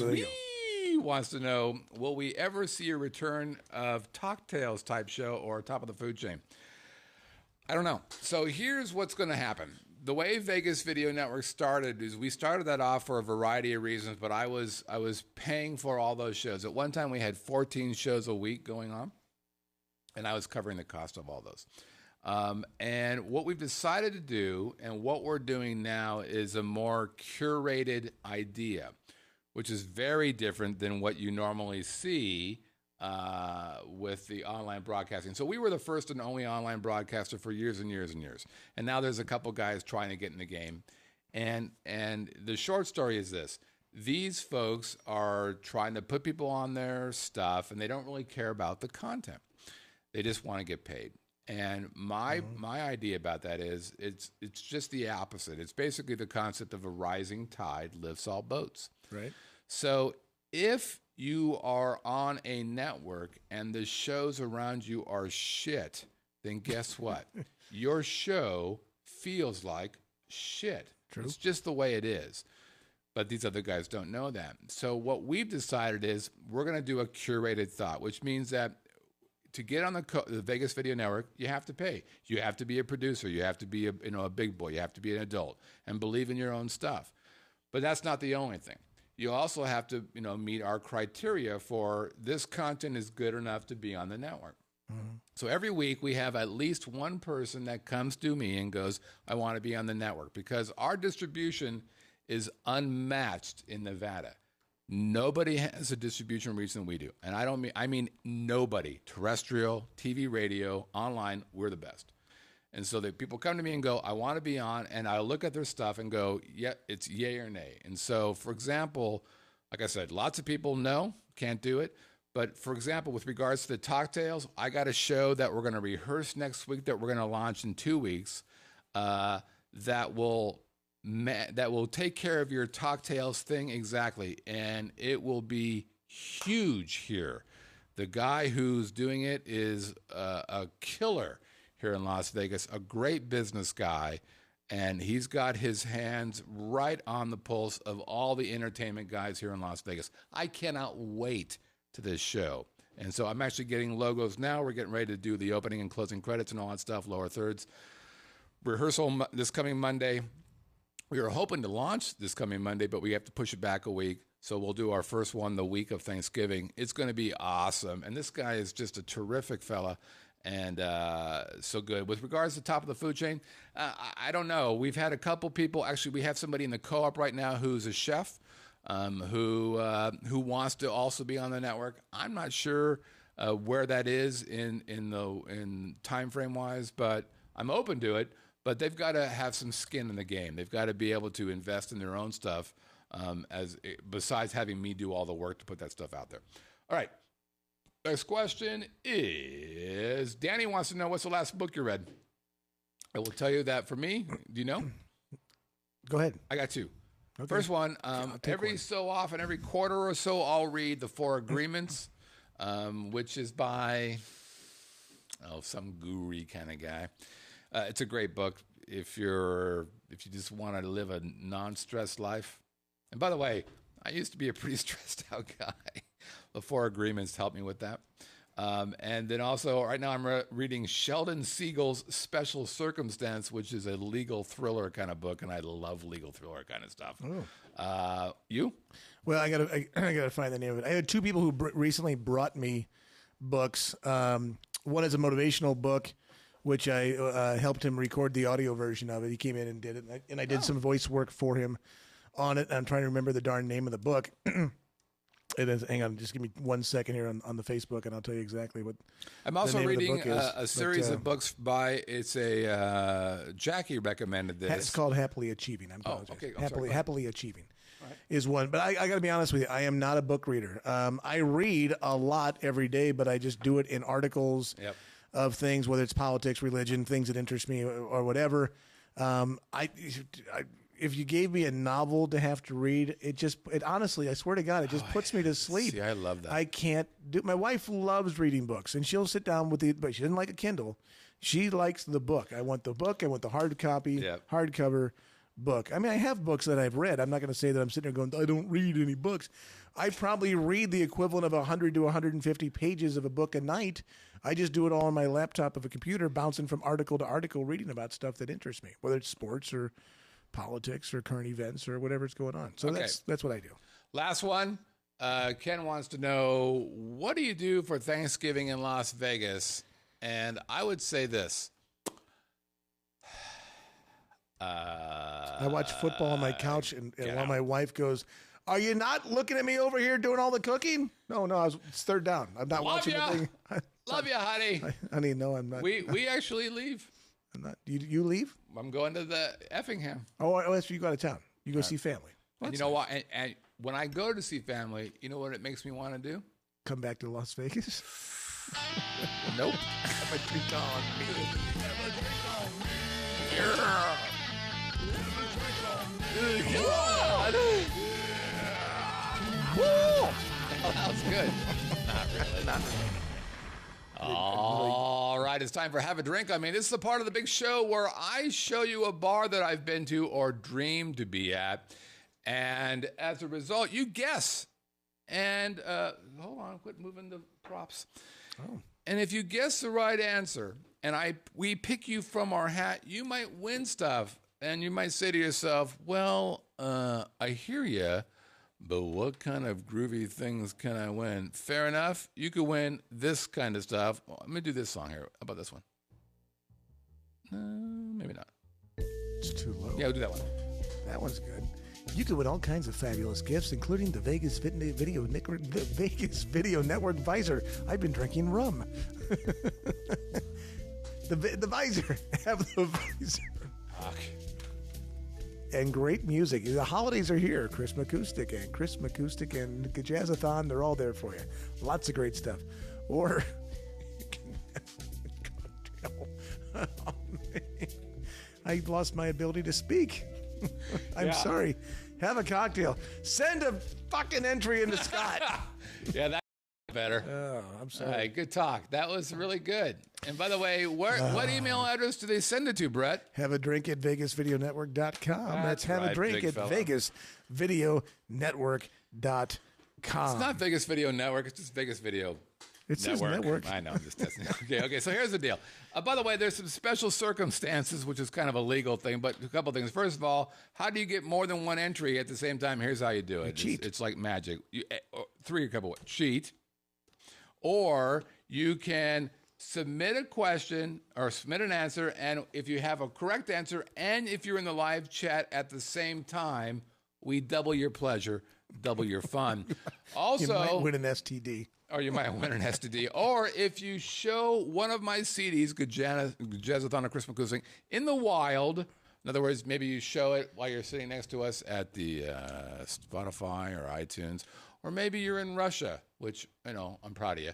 wants to know, will we ever see a return of Talktails type show or Top of the Food Chain? I don't know. So here's what's going to happen. The way Vegas Video Network started is we started that off for a variety of reasons, but I was paying for all those shows. At one time, we had 14 shows a week going on, and I was covering the cost of all those. And what we've decided to do and what we're doing now is a more curated idea, which is very different than what you normally see with the online broadcasting. So we were the first and only online broadcaster for years and years and years. And now there's a couple guys trying to get in the game. And the short story is this. These folks are trying to put people on their stuff, and they don't really care about the content. They just want to get paid. And my idea about that is it's just the opposite. It's basically the concept of a rising tide lifts all boats. Right. So if you are on a network and the shows around you are shit, then guess what? Your show feels like shit. True. It's just the way it is. But these other guys don't know that. So what we've decided is we're going to do a curated thought, which means that to get on the Vegas Video Network, you have to pay. You have to be a producer. You have to be a big boy. You have to be an adult and believe in your own stuff. But that's not the only thing. You also have to meet our criteria for this content is good enough to be on the network. Mm-hmm. So every week we have at least one person that comes to me and goes, I want to be on the network, because our distribution is unmatched in Nevada. Nobody has a distribution reach than we do. And I mean nobody. Terrestrial, TV, radio, online, we're the best. And so that people come to me and go, I want to be on, and I look at their stuff and go, yeah, it's yay or nay. And so, for example, like I said, lots of people no, can't do it. But for example, with regards to the Talktails, I got a show that we're going to rehearse next week that we're going to launch in 2 weeks that will take care of your Talktails thing exactly, and it will be huge here. The guy who's doing it is a killer here in Las Vegas, a great business guy, and he's got his hands right on the pulse of all the entertainment guys here in Las Vegas. I cannot wait to this show. And so I'm actually getting logos now. We're getting ready to do the opening and closing credits and all that stuff, lower thirds. Rehearsal this coming Monday. We were hoping to launch this coming Monday, but we have to push it back a week. So we'll do our first one the week of Thanksgiving. It's going to be awesome. And this guy is just a terrific fella. And so good. With regards to Top of the Food Chain, I don't know. We've had a couple people. Actually, we have somebody in the co-op right now who's a chef who wants to also be on the network. I'm not sure where that is in time frame wise, but I'm open to it. But they've got to have some skin in the game. They've got to be able to invest in their own stuff, besides having me do all the work to put that stuff out there. All right. Next question is, Danny wants to know, what's the last book you read? I will tell you that for me. Do you know? Go ahead. I got two. Okay. First one, every so often, every quarter or so, I'll read The Four Agreements, which is by some guru kind of guy. It's a great book if you just want to live a non-stressed life. And by the way, I used to be a pretty stressed out guy. The Four Agreements helped me with that. And then also, right now I'm reading Sheldon Siegel's Special Circumstance, which is a legal thriller kind of book, and I love legal thriller kind of stuff. Oh. You? Well, I gotta find the name of it. I had two people who recently brought me books. One is a motivational book, which I helped him record the audio version of it. He came in and did it, and I did some voice work for him on it. I'm trying to remember the darn name of the book. It is, hang on, just give me 1 second here on the Facebook, and I'll tell you exactly what. I'm also reading a series of books by. It's a Jackie recommended this. It's called Happily Achieving. I'm okay. Happily Achieving is one, but I got to be honest with you. I am not a book reader. I read a lot every day, but I just do it in articles of things, whether it's politics, religion, things that interest me, or whatever. if you gave me a novel to have to read, it honestly, I swear to God, it just puts me to sleep. See, I love that. I can't do. My wife loves reading books, and she'll sit down with but she doesn't like a Kindle. She likes the book. I want the book. I want the hard copy, hardcover book. I mean, I have books that I've read. I'm not going to say that I'm sitting there going, I don't read any books. I probably read the equivalent of 100 to 150 pages of a book a night. I just do it all on my laptop of a computer, bouncing from article to article, reading about stuff that interests me, whether it's sports or politics or current events or whatever's going on. So that's what I do. Last one. Ken wants to know, what do you do for Thanksgiving in Las Vegas? And I would say this. I watch football on my couch, and while my wife goes, "Are you not looking at me over here doing all the cooking?" No, it's third down. I'm not watching the thing. Love you, honey. Honey, no, I'm not. We actually leave. I'm not. You leave? I'm going to the Effingham. Oh, that's you go out of town. You go see family. And you know what? And when I go to see family, you know what it makes me want to do? Come back to Las Vegas. Nope. Have a drink on me. Have a drink on me. Yeah. Oh, that was good. Not really. Not really. All right, it's time for Have a Drink. I mean, this is a part of the big show where I show you a bar that I've been to or dreamed to be at. And as a result, you guess. And hold on, quit moving the props. Oh. And if you guess the right answer, and we pick you from our hat, you might win stuff. And you might say to yourself, well, I hear you, but what kind of groovy things can I win? Fair enough. You could win this kind of stuff. Well, let me do this song here. How about this one? Maybe not. It's too low. Yeah, we'll do that one. That one's good. You could win all kinds of fabulous gifts, including the Vegas Video Network visor. I've been drinking rum. the visor. Have the visor. Okay. And great music. The holidays are here. Chris Acoustic and Jazzathon, they're all there for you. Lots of great stuff. Or you can have a cocktail. I lost my ability to speak. I'm sorry. Have a cocktail. Send a fucking entry into Scott. Yeah, that's better. Oh, I'm sorry. All right, good talk. That was really good. And by the way, what email address do they send it to, Brett? Have a drink at VegasVideoNetwork.com. That's have right, a drink at VegasVideoNetwork.com. It's not Vegas Video Network. It's just Vegas Video It says network. I know. I'm just testing. Okay. So here's the deal. By the way, there's some special circumstances, which is kind of a legal thing, but a couple things. First of all, how do you get more than one entry at the same time? Here's how you do it. Cheat. It's like magic. A couple ways. Cheat. Or you can submit a question or submit an answer, and if you have a correct answer and if you're in the live chat at the same time, we double your pleasure, double your fun. Also, you might win an STD. Or you might win an STD. Or if you show one of my CDs, Jazzathon or Christmas Acoustic, in the wild, in other words, maybe you show it while you're sitting next to us at the Spotify or iTunes, or maybe you're in Russia, which, I'm proud of you,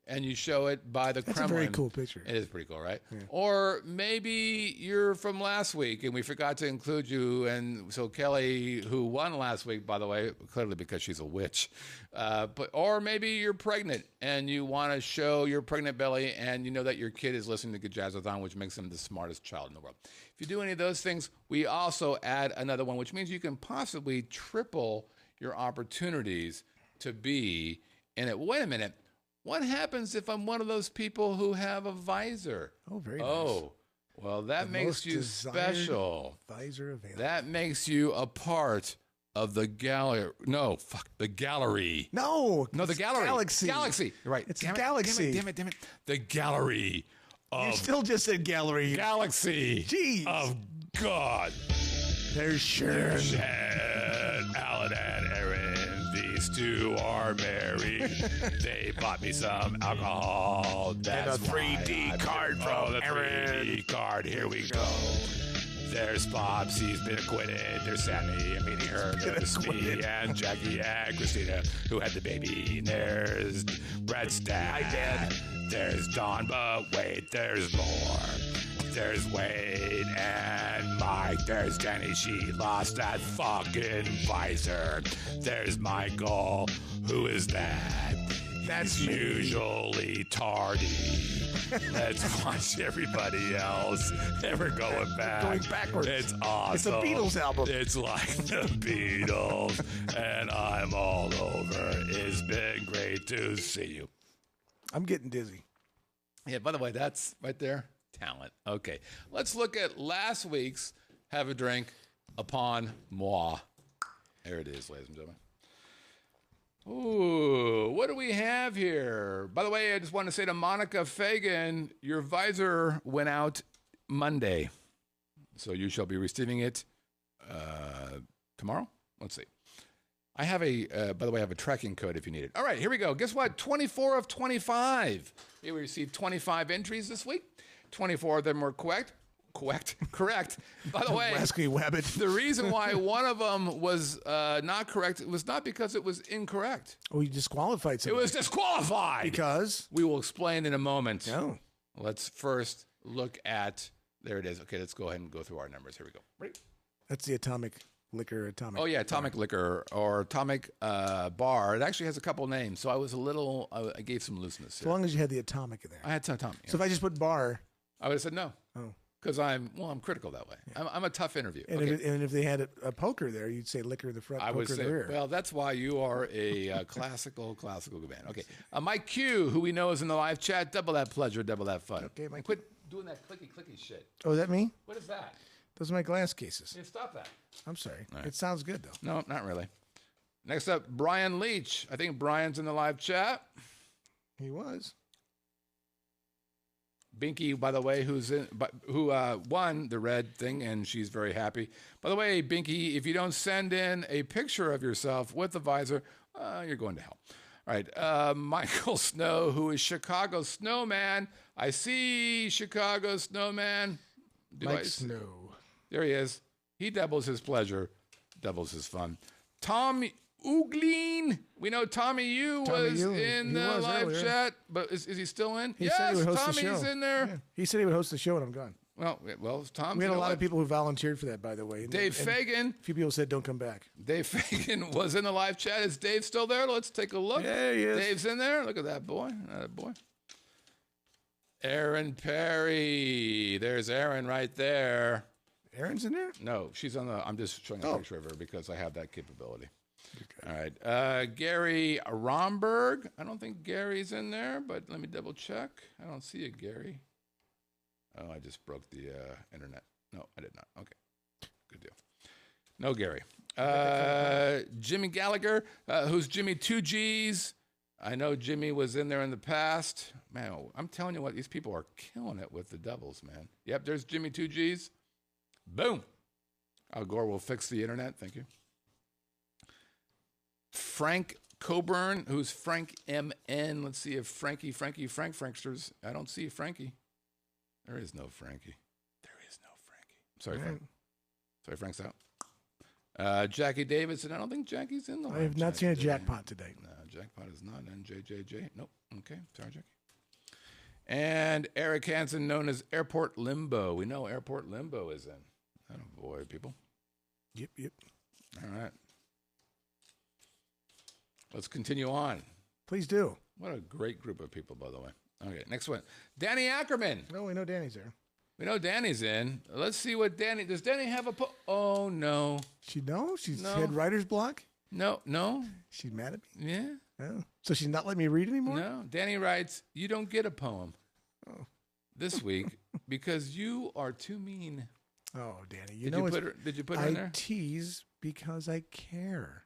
and you show it by the Kremlin. That's a very cool picture. It is pretty cool, right? Yeah. Or maybe you're from last week and we forgot to include you, and so Kelly, who won last week, by the way, clearly because she's a witch, or maybe you're pregnant and you want to show your pregnant belly and you know that your kid is listening to Jazzathon, which makes them the smartest child in the world. If you do any of those things, we also add another one, which means you can possibly triple your opportunities to be in it. Wait a minute. What happens if I'm one of those people who have a visor? Oh, very nice. Oh, well, that makes you special. Visor available. That makes you a part of the gallery. No, the gallery. No, the gallery. Galaxy. Galaxy. You're right. It's Galaxy. Damn it. The gallery of... You still just said gallery. Galaxy. Jeez. Of God. There's Sharon. Alan and Aaron. These two are married. They bought me some alcohol. That's and a 3D card from Aaron. 3D card. Here we go. There's Pops. He's been acquitted. There's Sammy. I'm meeting her. There's me and Jackie and Christina, who had the baby. There's Brett's dad. Hi, Dad. There's Dawn, but wait, there's more. There's Wade and Mike. There's Danny. She lost that fucking visor. There's Michael. Who is that? That's He's me. usually tardy. Let's watch everybody else. Never going back. Going backwards. It's awesome. It's a Beatles album. It's like the Beatles, and I'm all over. It's been great to see you. I'm getting dizzy. Yeah, by the way, that's right there. Talent. Okay. Let's look at last week's Have a Drink Upon Moi. There it is, ladies and gentlemen. Ooh, what do we have here? By the way, I just want to say to Monica Fagan, your visor went out Monday. So you shall be receiving it tomorrow. Let's see. I have by the way, I have a tracking code if you need it. All right, here we go. Guess what? 24 of 25. Here we received 25 entries this week. 24 of them were correct. By the way, Rascally Wabbit. the reason why one of them was not correct was not because it was incorrect. Oh, you disqualified It somebody. was disqualified. Because? We will explain in a moment. No. Let's first look at, there it is. Okay, let's go ahead and go through our numbers. Here we go. Ready? That's the atomic liquor. Oh, yeah, Atomic Liquor or Atomic Bar. It actually has a couple names, so I was a little, I gave some looseness As here. long as you had the atomic in there. I had some Atomic. So if I just put bar, I would have said no. Oh. Because I'm critical that way. I'm a tough interview. and, Okay. if they had a poker there, you'd say liquor in the front, I poker would in say, the rear. well, that's why you are a classical man. Okay. Mike Q, who we know is in the live chat, double that pleasure, double that fun. Okay, Mike. Quit doing that clicky shit. Oh, is that me? What is that? Those are my glass cases. Yeah, stop that. I'm sorry. It sounds good, though. No, not really. Next up, Brian Leach. I think Brian's in the live chat. He was. Binky, by the way, who won the red thing, and she's very happy. By the way, Binky, if you don't send in a picture of yourself with the visor, you're going to hell. All right, Michael Snow, who is Chicago Snowman. I see Chicago Snowman. Mike Snow. There he is. He doubles his pleasure, doubles his fun. Tom Uglin. We know Tommy U was in the live earlier. chat, but is he still in? He said he would host the Tommy's show. in there. Yeah. He said he would host the show, and I'm gone. Well, Tom. We had a lot of people who volunteered for that, by the way. Dave Fagan. A few people said, don't come back. Dave Fagan was in the live chat. Is Dave still there? Let's take a look. Yeah, he is. Dave's in there. Look at that boy. That boy. Aaron Perry. There's Aaron right there. Aaron's in there? No, she's on the. I'm just showing a picture of her because I have that capability. All right. Gary Romberg. I don't think Gary's in there, but let me double check. I don't see a Gary. Oh, I just broke the internet. No, I did not. Okay. Good deal. No Gary. Jimmy Gallagher, who's Jimmy 2Gs. I know Jimmy was in there in the past. Man, I'm telling you what, these people are killing it with the doubles, man. Yep, there's Jimmy 2Gs. Boom. Al Gore will fix the internet. Thank you. Frank Coburn, who's Frank MN. Let's see if Frank Franksters. I don't see Frankie. There is no Frankie. Sorry, Frank. Sorry, Frank's out. Jackie Davidson. I don't think Jackie's in the I have not seen a jackpot today. No, jackpot is not. NJJJ. Nope. Okay. Sorry, Jackie. And Eric Hansen, known as Airport Limbo. We know Airport Limbo is in. Oh, boy, people. Yep. All right. Let's continue on. Please do. What a great group of people, by the way. Okay, next one. Danny Ackerman. No, we know Danny's there. We know Danny's in. Let's see what Danny... Does Danny have a... Oh, no. She She No. had writer's block? No. She's mad at me? Yeah. Oh. So she's not letting me read anymore? No. Danny writes, you don't get a poem this week because you are too mean. Oh, Danny. Did you put her in there? I tease because I care.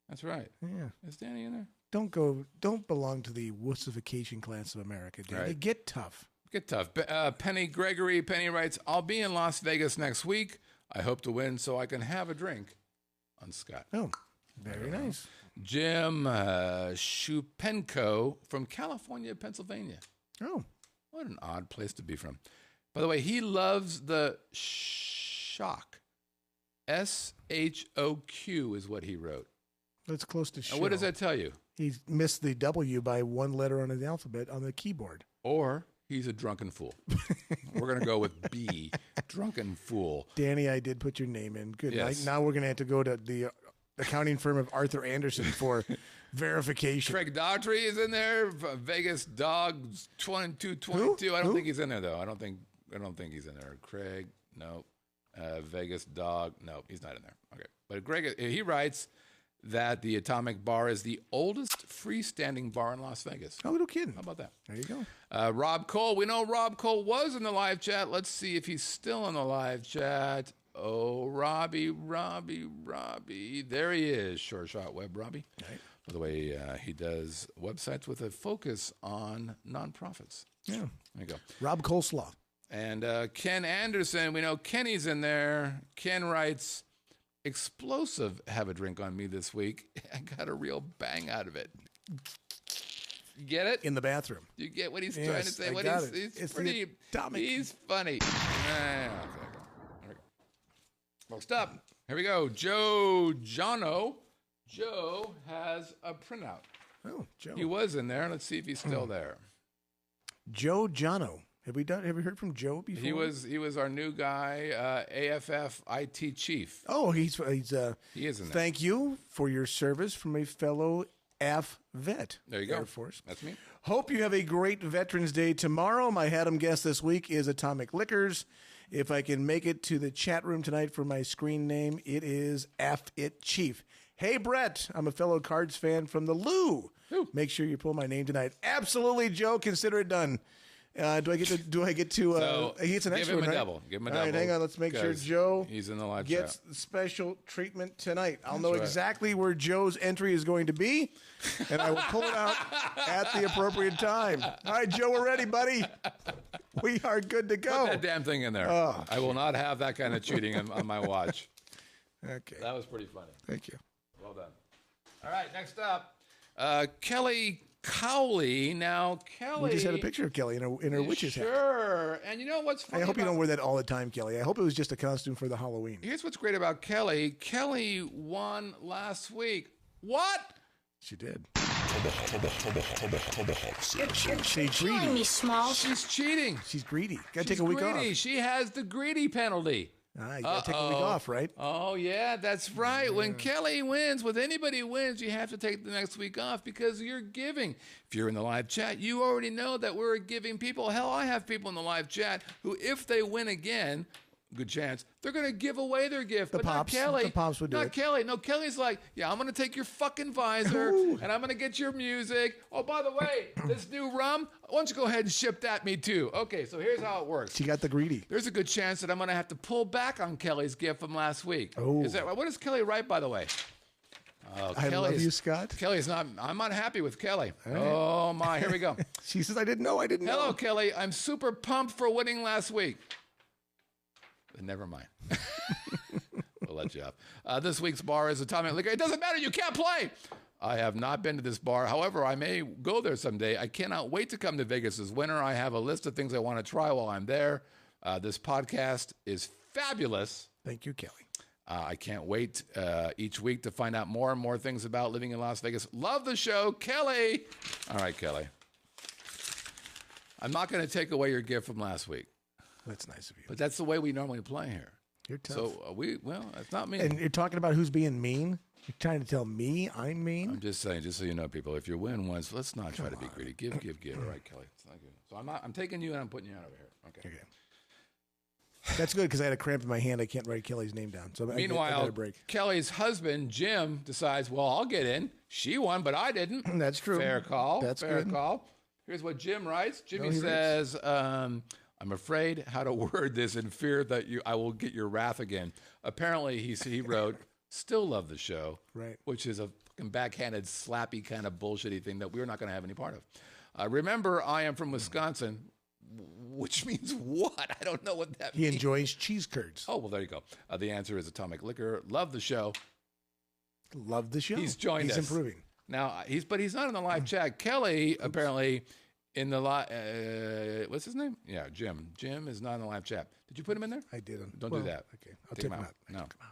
That's right. Yeah. Is Danny in there? Don't belong to the wussification class of America, Danny. Right. Get tough. Get tough. Penny Gregory. Penny writes, I'll be in Las Vegas next week. I hope to win so I can have a drink on Scott. Oh, very nice. Jim Shupenko from California, Pennsylvania. Oh. What an odd place to be from. By the way, he loves the shock. SHOQ is what he wrote. That's close to show. And what does that tell you? He missed the W by one letter on the alphabet on the keyboard. Or He's a drunken fool. We're going to go with B, drunken fool. Danny, I did put your name in. Good. Yes. Now we're going to have to go to the accounting firm of Arthur Anderson for verification. Craig Daughtry is in there. Vegas Dogs 2222. I don't think he's in there though. I don't think he's in there. Craig, no. Vegas Dog, no, he's not in there. Okay, but Greg, he writes that the Atomic Bar is the oldest freestanding bar in Las Vegas. Oh, no kidding. How about that? There you go. Rob Cole, we know Rob Cole was in the live chat. Let's see if he's still in the live chat. Oh, Robbie. There he is. Short Shot Web Robbie. Right. By the way, he does websites with a focus on nonprofits. Yeah. There you go. Rob Coleslaw. And Ken Anderson, we know Kenny's in there. Ken writes, explosive have a drink on me this week. I got a real bang out of it. You get it? In the bathroom. You get what he's Yes, trying to say? I What got he's, it. he's It's pretty, the atomic. he's funny. There we go. Next up, here we go. Joe Jono. Joe has a printout. Oh, Joe. He was in there. Let's see if he's still there. Joe Jono. Have we heard from Joe before? He was our new guy, AFF IT chief. Oh, he is in there. Thank you for your service from a fellow AF vet. There you go. Air Force. That's me. Hope you have a great Veterans Day tomorrow. My Haddam guest this week is Atomic Liquors. If I can make it to the chat room tonight for my screen name, it is AF It Chief. Hey, Brett, I'm a fellow Cards fan from the Lou. Make sure you pull my name tonight. Absolutely, Joe. Consider it done. Do I get to? So he gets an extra give him one, a right? double. Give him a All double. right, hang on. Let's make sure 'cause Joe he's in the live gets chat. special treatment tonight. I'll That's know right. exactly where Joe's entry is going to be, and I will pull it out at the appropriate time. All right, Joe, we're ready, buddy. We are good to go. Put that damn thing in there. Oh. I will not have that kind of cheating on my watch. Okay. That was pretty funny. Thank you. Well done. All right, next up, Kelly Cowley. Now, Kelly. We just had a picture of Kelly in her witch's hat. Sure. And you know what's funny? I hope you don't wear that all the time, Kelly. I hope it was just a costume for the Halloween. Here's what's great about Kelly. Kelly won last week. What? She did. You're killing me, Smalls. She's cheating. She's greedy. Got to She's take a week greedy. off. She has the greedy penalty. You got to take a week off, right? Oh, yeah, that's right. When Kelly wins, when anybody wins, you have to take the next week off because you're giving. If you're in the live chat, you already know that we're giving people. Hell, I have people in the live chat who, if they win again, good chance, they're going to give away their gift. But Pops. not Kelly. The Pops would do Not it. Kelly. No, Kelly's like, yeah, I'm going to take your fucking visor and I'm going to get your music. Oh, by the way, this new rum, why don't you go ahead and ship that me too? Okay, so here's how it works. She got the greedy. There's a good chance that I'm going to have to pull back on Kelly's gift from last week. Oh. Is that right? What does Kelly write, by the way? Oh, I love you, Scott. Kelly's not, I'm not happy with Kelly. Oh, my. Here we go. She says, I didn't know. Hello, Kelly. I'm super pumped for winning last week. Never mind. We'll let you off. This week's bar is Atomic Liquor. It doesn't matter. You can't play. I have not been to this bar. However, I may go there someday. I cannot wait to come to Vegas this winter. I have a list of things I want to try while I'm there. This podcast is fabulous. Thank you, Kelly. I can't wait each week to find out more and more things about living in Las Vegas. Love the show, Kelly. All right, Kelly. I'm not going to take away your gift from last week. That's nice of you. But that's the way we normally play here. You're tough. So it's not me. And you're talking about who's being mean? You're trying to tell me I'm mean? I'm just saying, just so you know, people, if you win once, let's not try to be greedy. Give. All right, Kelly. Thank you. So I'm taking you and I'm putting you out over here. Okay. That's good because I had a cramp in my hand. I can't write Kelly's name down. So I got Meanwhile, a break. Kelly's husband, Jim, decides, well, I'll get in. She won, but I didn't. That's true. Fair call. That's fair good. call. Here's what Jim writes. Jimmy he says, I'm afraid how to word this in fear that I will get your wrath again. Apparently, he wrote, still love the show, Right. which is a fucking backhanded, slappy kind of bullshitty thing that we're not going to have any part of. Remember, I am from Wisconsin, which means what? I don't know what that He means. enjoys cheese curds. Oh, well, there you go. The answer is Atomic Liquor. Love the show. Love the show. He's joined us. He's improving. Now, he's not in the live chat. Kelly, apparently, in the live, what's his name? Yeah, Jim. Jim is not in the live chat. Did you put him in there? I didn't. Don't do that. Okay. I'll Take take him him out. out. No.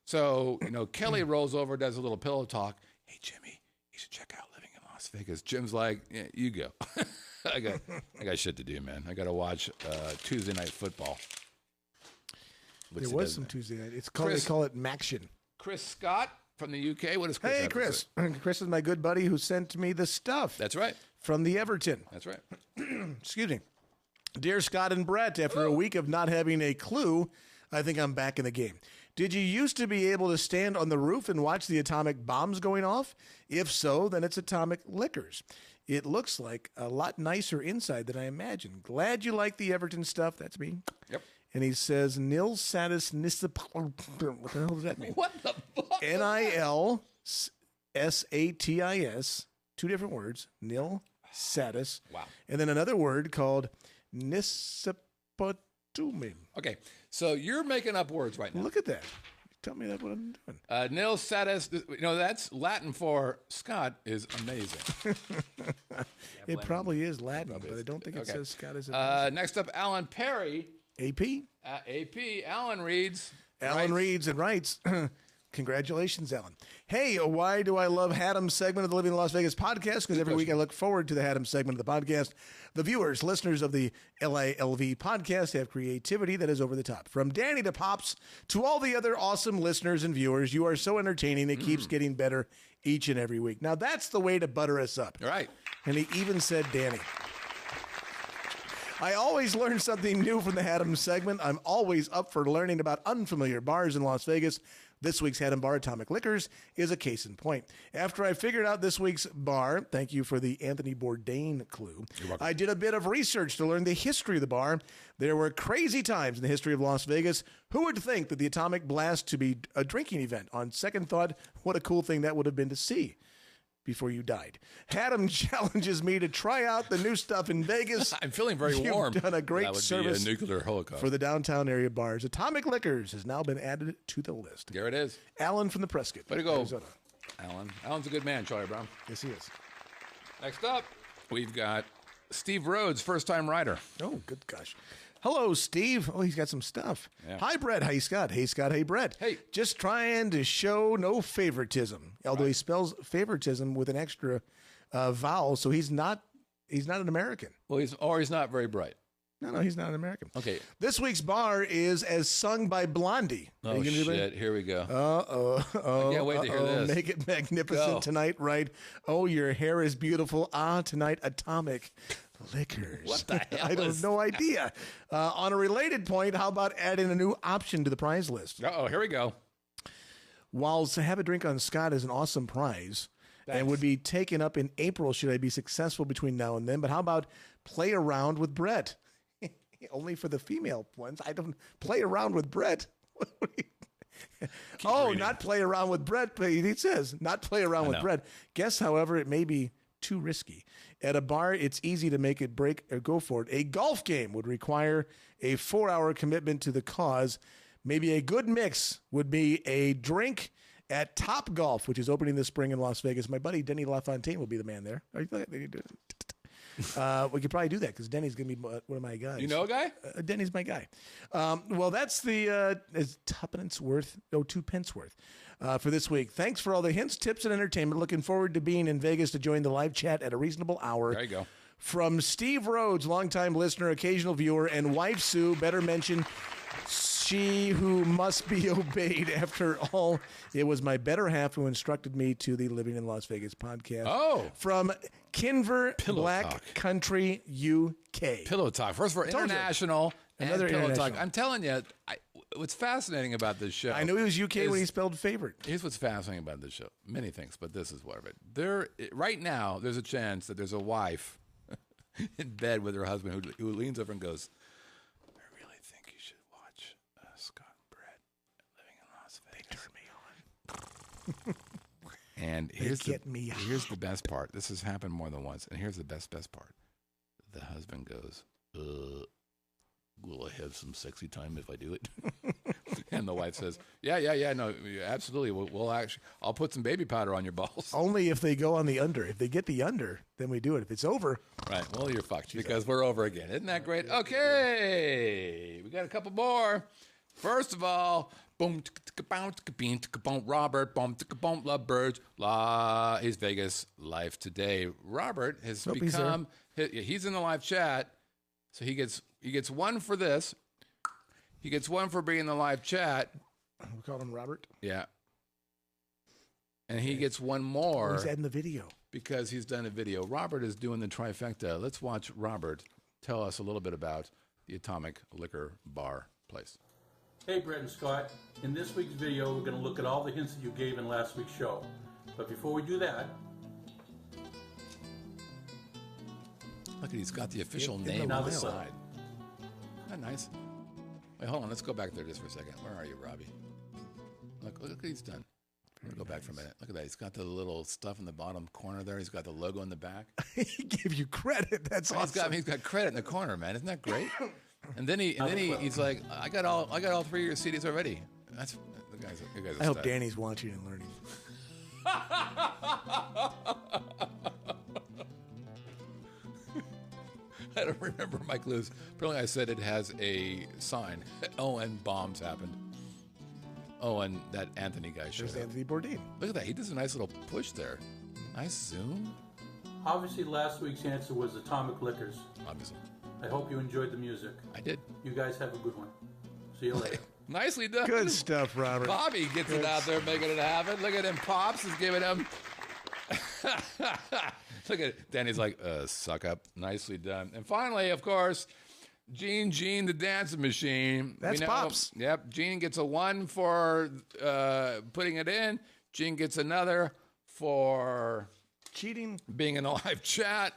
So, Kelly rolls over, does a little pillow talk. Hey, Jimmy, you should check out Living in Las Vegas. Jim's like, yeah, you go. I got shit to do, man. I got to watch Tuesday Night Football. There was some Tuesday night. It's called. They call it Maction. Chris Scott from the UK. What is Chris? Hey, Chris. Chris is my good buddy who sent me the stuff. That's right. From the Everton. That's right. Excuse me. Dear Scott and Brett, after a week of not having a clue, I think I'm back in the game. Did you used to be able to stand on the roof and watch the atomic bombs going off? If so, then it's Atomic Liquors. It looks like a lot nicer inside than I imagined. Glad you like the Everton stuff. That's me. Yep. And he says, Nil Satis Nisip. What the hell does that mean? What the fuck? NILSATIS. 2 different words. Nil Satis. Wow. And then another word called Nisipotumim. Okay, so you're making up words right now. Look at that. Tell me that what I'm doing. Nil satis, that's Latin for Scott is amazing. It probably is Latin, but I don't think it says Scott is amazing. Next up, Alan Perry. AP? AP. Alan reads. Reads and writes. Congratulations, Alan. Hey, why do I love Hadam's segment of the Living in Las Vegas podcast? Because every week I look forward to the Hadam segment of the podcast. The viewers, listeners of the LiLV podcast have creativity that is over the top. From Danny to Pops to all the other awesome listeners and viewers, you are so entertaining. It keeps getting better each and every week. Now, that's the way to butter us up. All right. And he even said Danny. I always learn something new from the Hadam segment. I'm always up for learning about unfamiliar bars in Las Vegas. This week's Hadam Bar, Atomic Liquors, is a case in point. After I figured out this week's bar, thank you for the Anthony Bourdain clue, I did a bit of research to learn the history of the bar. There were crazy times in the history of Las Vegas. Who would think that the Atomic Blast to be a drinking event? On second thought, what a cool thing that would have been to see before you died. Hadam challenges me to try out the new stuff in Vegas. I'm feeling very warm. You've done a great that would service be a nuclear holocaust for the downtown area bars. Atomic Liquors has now been added to the list. There it is. Alan from the Prescott. Way to go, Arizona. Alan. Alan's a good man, Charlie Brown. Yes, he is. Next up, we've got Steve Rhodes, first-time writer. Oh, good gosh. Hello, Steve. Oh, he's got some stuff. Yeah. Hi, Brett. Hey, Scott. Hey, Scott. Hey, Brett. Hey. Just trying to show no favoritism. Although he spells favoritism with an extra vowel, so he's not an American. Well, he's not very bright. No, he's not an American. Okay. This week's bar is as sung by Blondie. Oh, shit. Here we go. I can't wait to hear this. Make it magnificent tonight, right? Oh, your hair is beautiful. Tonight, Atomic Liquors. What the hell I have no idea. On a related point, how about adding a new option to the prize list? Uh-oh, here we go. While to have a drink on Scott is an awesome prize and would be taken up in April should I be successful between now and then, but how about play around with Brett? Only for the female ones. I don't play around with Brett. Not play around with Brett. But he says not play around with Brett. Guess, however, it may be too risky. At a bar, it's easy to make it break or go for it. A golf game would require a 4-hour commitment to the cause. Maybe a good mix would be a drink at Top Golf, which is opening this spring in Las Vegas. My buddy Denny LaFontaine will be the man there. We could probably do that because Denny's going to be one of my guys. You know a guy? Denny's my guy. Well, that's the is 2 pence worth for this week. Thanks for all the hints, tips, and entertainment. Looking forward to being in Vegas to join the live chat at a reasonable hour. There you go. From Steve Rhodes, longtime listener, occasional viewer, and wife Sue, better mention she who must be obeyed. After all, it was my better half who instructed me to the Living in Las Vegas podcast. Oh. From Kinver, Pillow Black Talk. Country, UK. Pillow Talk. First for international. Another Pillow international. Talk. I'm telling you, what's fascinating about this show. I knew he was UK when he spelled favorite. Here's what's fascinating about this show. Many things, but this is one of it. Right now, there's a chance that there's a wife in bed with her husband who leans over and goes, I really think you should watch Scott and Brett Living in Las Vegas. They turn me on. And here's the best part. This has happened more than once. And here's the best part. The husband goes, will I have some sexy time if I do it? And the wife says, yeah, no, absolutely. We'll actually, I'll put some baby powder on your balls. Only if they go on the under. If they get the under, then we do it. If it's over. Right. Well, you're fucked because we're over again. Isn't that great? Okay. We got a couple more. First of all, boom, Robert, boom, lovebirds, la, his Vegas life today. Robert has become, he's in the live chat, so he gets one for this. He gets one for being in the live chat. We call him Robert. Yeah. And he gets one more. He's adding the video. Because he's done a video. Robert is doing the trifecta. Let's watch Robert tell us a little bit about the Atomic Liquor Bar place. Hey, Brett and Scott. In this week's video, we're going to look at all the hints that you gave in last week's show. But before we do that... Look, he's got the official name on the side. Isn't that nice? Wait, hold on. Let's go back there just for a second. Where are you, Robbie? Look what he's done. Go back for a minute. Look at that. He's got the little stuff in the bottom corner there. He's got the logo in the back. He gave you credit. That's awesome. He's got credit in the corner, man. Isn't that great? And then he's like, I got all 3 of your CDs already. That's the guy's. I hope Danny's watching and learning. I don't remember Mike Lewis. Apparently, I said it has a sign. Oh, and bombs happened. Oh, and that Anthony guy showed up. Anthony Bourdain. Look at that. He does a nice little push there. Nice zoom. Obviously, last week's answer was Atomic Liquors. Obviously. I hope you enjoyed the music. I did. You guys have a good one. See you later. Nicely done. Good stuff, Robert. Bobby gets it out there, making it happen. Look at him. Pops is giving him. Look at it. Danny's like, suck up. Nicely done. And finally, of course, Gene the dancing machine. That's Pops. Yep. Gene gets a 1 for putting it in. Gene gets another for cheating, being in the live chat.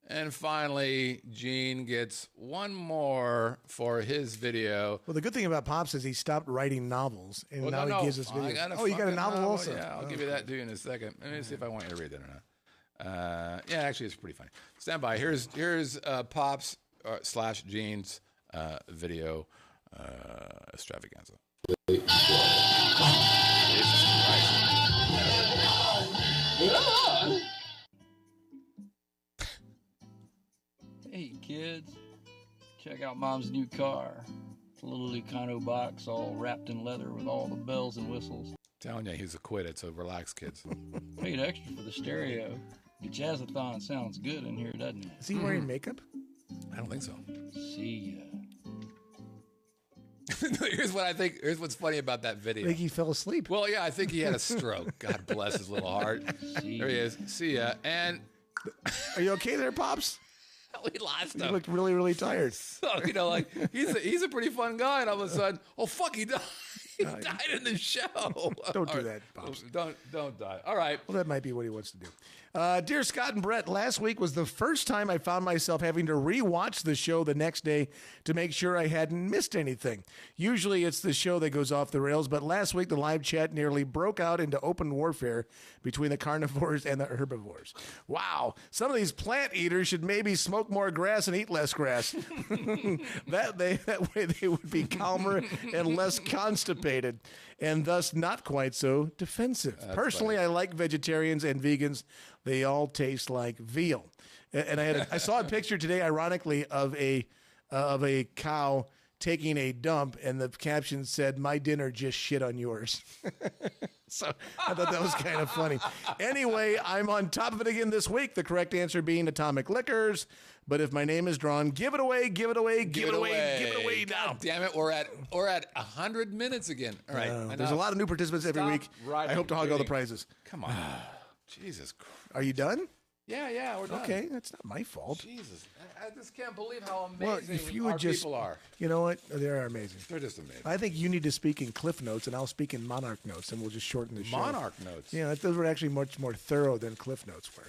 And finally, Gene gets 1 more for his video. Well, the good thing about Pops is he stopped writing novels, and now he gives us videos. You got a novel also? Yeah, I'll give you that to you in a second. Let me see if I want you to read that or not. Yeah, actually, it's pretty funny. Stand by. Here's Pops / Gene's video extravaganza. Hey kids, check out Mom's new car. It's a little Lucano box all wrapped in leather with all the bells and whistles. Telling you, he's acquitted, so relax, kids. Paid extra for the stereo. The Jazzathon sounds good in here, doesn't it? Is he wearing makeup? I don't think so. See ya. Here's what I think. Here's what's funny about that video. I think he fell asleep. Well, yeah, I think he had a stroke. God bless his little heart. There he is. See ya. And are you okay there, Pops? We lost him. You looked really, really tired. So, like he's a pretty fun guy, and all of a sudden, oh fuck, he died. He died in the show. Don't do that, Pops. Don't die. All right. Well, that might be what he wants to do. Dear Scott and Brett, last week was the first time I found myself having to rewatch the show the next day to make sure I hadn't missed anything. Usually it's the show that goes off the rails, but last week the live chat nearly broke out into open warfare between the carnivores and the herbivores. Wow. Some of these plant eaters should maybe smoke more grass and eat less grass. That way they would be calmer and less constipated, and thus not quite so defensive. Personally, funny. I like vegetarians and vegans. They all taste like veal. And I saw a picture today, ironically, of a cow taking a dump, and the caption said, "My dinner just shit on yours." So I thought that was kind of funny. Anyway, I'm on top of it again this week. The correct answer being Atomic Liquors. But if my name is drawn, give it away, give it away, give it away, give it away now. God damn it, we're at 100 minutes again. All right. There's a lot of new participants every week. I hope to hog all the prizes. Come on. Jesus Christ. Are you done? Yeah, we're done. Okay, that's not my fault. Jesus, I just can't believe how amazing our people are. You know what? They are amazing. They're just amazing. I think you need to speak in Cliff Notes, and I'll speak in Monarch Notes, and we'll just shorten the show. Monarch Notes? Yeah, those were actually much more thorough than Cliff Notes were.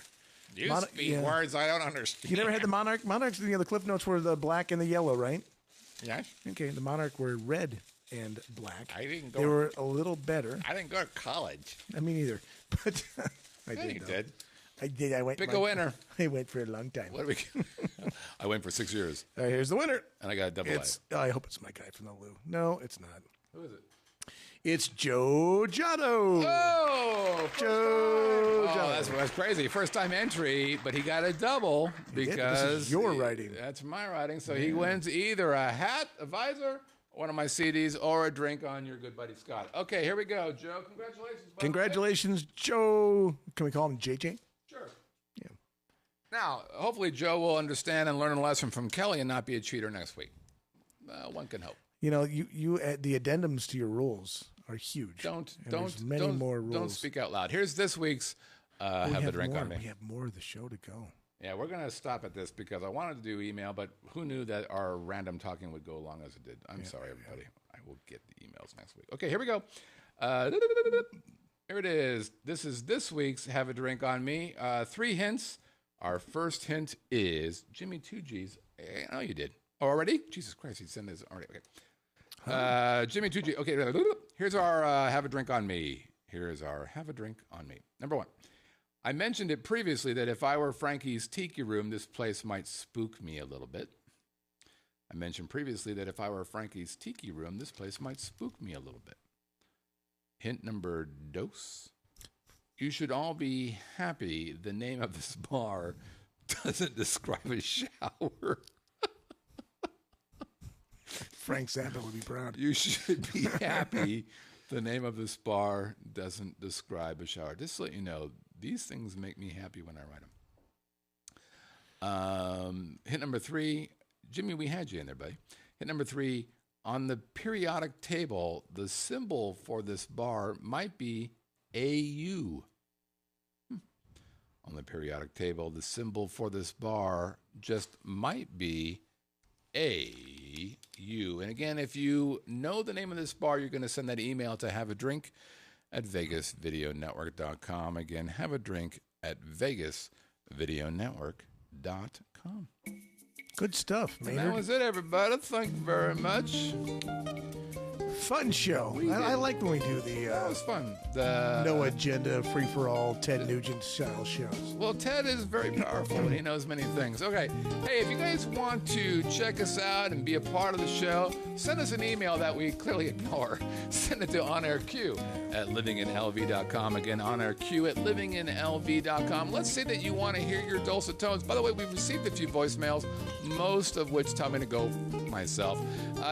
You speak words I don't understand. You never had the Monarch? Monarchs, the Cliff Notes were the black and the yellow, right? Yes. Okay, the Monarch were red and black. I didn't go. They were a little better. I didn't go to college. I mean, either. But I did. You did. I did. I went. Pick a winner. I went for a long time. What do we? I went for 6 years. All right, here's the winner. And I got a double A. I hope it's my guy from the Lou. No, it's not. Who is it? It's Joe Giotto. Oh, Joe Giotto. That's crazy. First time entry, but he got a double because this is your writing. That's my writing. So he wins either a hat, a visor, one of my CDs, or a drink on your good buddy Scott. Okay, here we go, Joe. Congratulations, buddy. Congratulations, Joe. Can we call him JJ? Sure. Yeah. Now, hopefully Joe will understand and learn a lesson from Kelly and not be a cheater next week. One can hope. You know, you the addendums to your rules are huge. Don't more rules. Don't speak out loud. Here's this week's Have a Drink on Me. We have more of the show to go. Yeah, we're going to stop at this because I wanted to do email, but who knew that our random talking would go along as it did? I'm sorry, everybody. I will get the emails next week. Okay, here we go. Here it is. This is this week's Have a Drink on Me. 3 hints. Our first hint is Jimmy 2G's. I know you did. Oh, already? Jesus Christ, he sent this already. Okay. Jimmy 2G. Okay, here's our Have a Drink on Me. Here's our Have a Drink on Me. Number 1. I mentioned it previously that if I were Frankie's Tiki Room, this place might spook me a little bit. I mentioned previously that if I were Frankie's Tiki Room, this place might spook me a little bit. Hint number 2. You should all be happy the name of this bar doesn't describe a shower. Frank Zappa would be proud. You should be happy the name of this bar doesn't describe a shower. Just to let you know, these things make me happy when I write them. Hint number 3. Jimmy, we had you in there, buddy. Hint number 3. On the periodic table, the symbol for this bar might be AU. On the periodic table, the symbol for this bar just might be AU. And again, if you know the name of this bar, you're going to send that email to haveadrink@vegasvideonetwork.com. Again, haveadrink@vegasvideonetwork.com. Good stuff, man. That was it, everybody. Thank you very much. Fun show. I like when we do the that was fun. no agenda, free for all, Ted Nugent style shows. Well, Ted is very powerful and he knows many things. Okay, hey, if you guys want to check us out and be a part of the show, send us an email that we clearly ignore. Send it to onairq@livinginlv.com. Again, onairq@livinginlv.com. Let's say that you want to hear your dulcet tones. By the way, we've received a few voicemails, most of which tell me to go myself.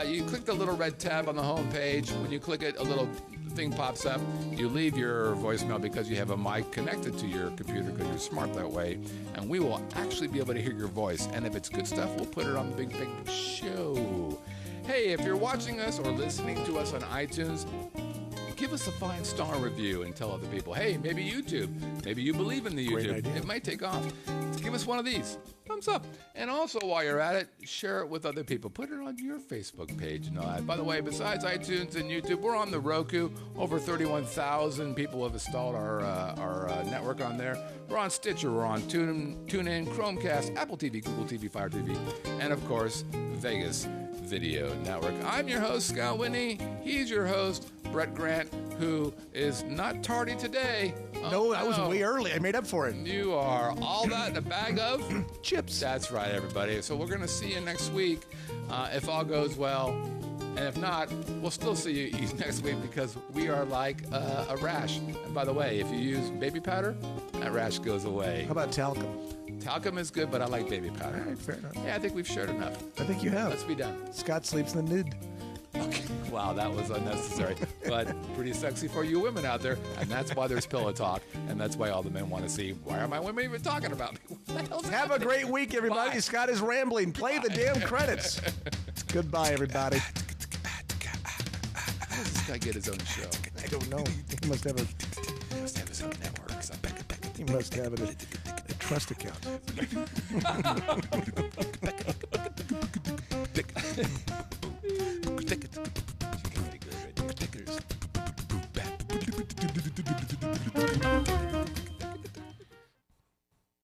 You click the little red tab on the home page. When you click it, a little thing pops up. You leave your voicemail because you have a mic connected to your computer because you're smart that way, and we will actually be able to hear your voice. And if it's good stuff, we'll put it on the big show. Hey, if you're watching us or listening to us on iTunes, give us a 5-star review and tell other people, hey, maybe YouTube. Maybe you believe in the Great YouTube. idea. It might take off. Give us one of these. Thumbs up. And also, while you're at it, share it with other people. Put it on your Facebook page and all that. By the way, besides iTunes and YouTube, we're on the Roku. Over 31,000 people have installed our network on there. We're on Stitcher. We're on TuneIn, Chromecast, Apple TV, Google TV, Fire TV, and, of course, Vegas Video Network. I'm your host, Scott Whitney. He's your host, Brett Grant, who is not tardy today. No, I was way early. I made up for it. You are all that in a bag of Chips. That's right, everybody. So we're going to see you next week if all goes well. And if not, we'll still see you next week because we are like a rash. And by the way, if you use baby powder, that rash goes away. How about talcum? Talcum is good, but I like baby powder. All right, fair enough. Yeah, I think we've shared enough. I think you have. Let's be done. Scott sleeps in the nude. Okay. Wow, that was unnecessary, but pretty sexy for you women out there, and that's why there's pillow talk, and that's why all the men want to see, why are my women even talking about me? What the hell's Have a great week, everybody. Bye. Scott is rambling. Play the damn credits. Goodbye, everybody. How does this guy get his own show? I don't know. He must have his own network. He must have a trust account.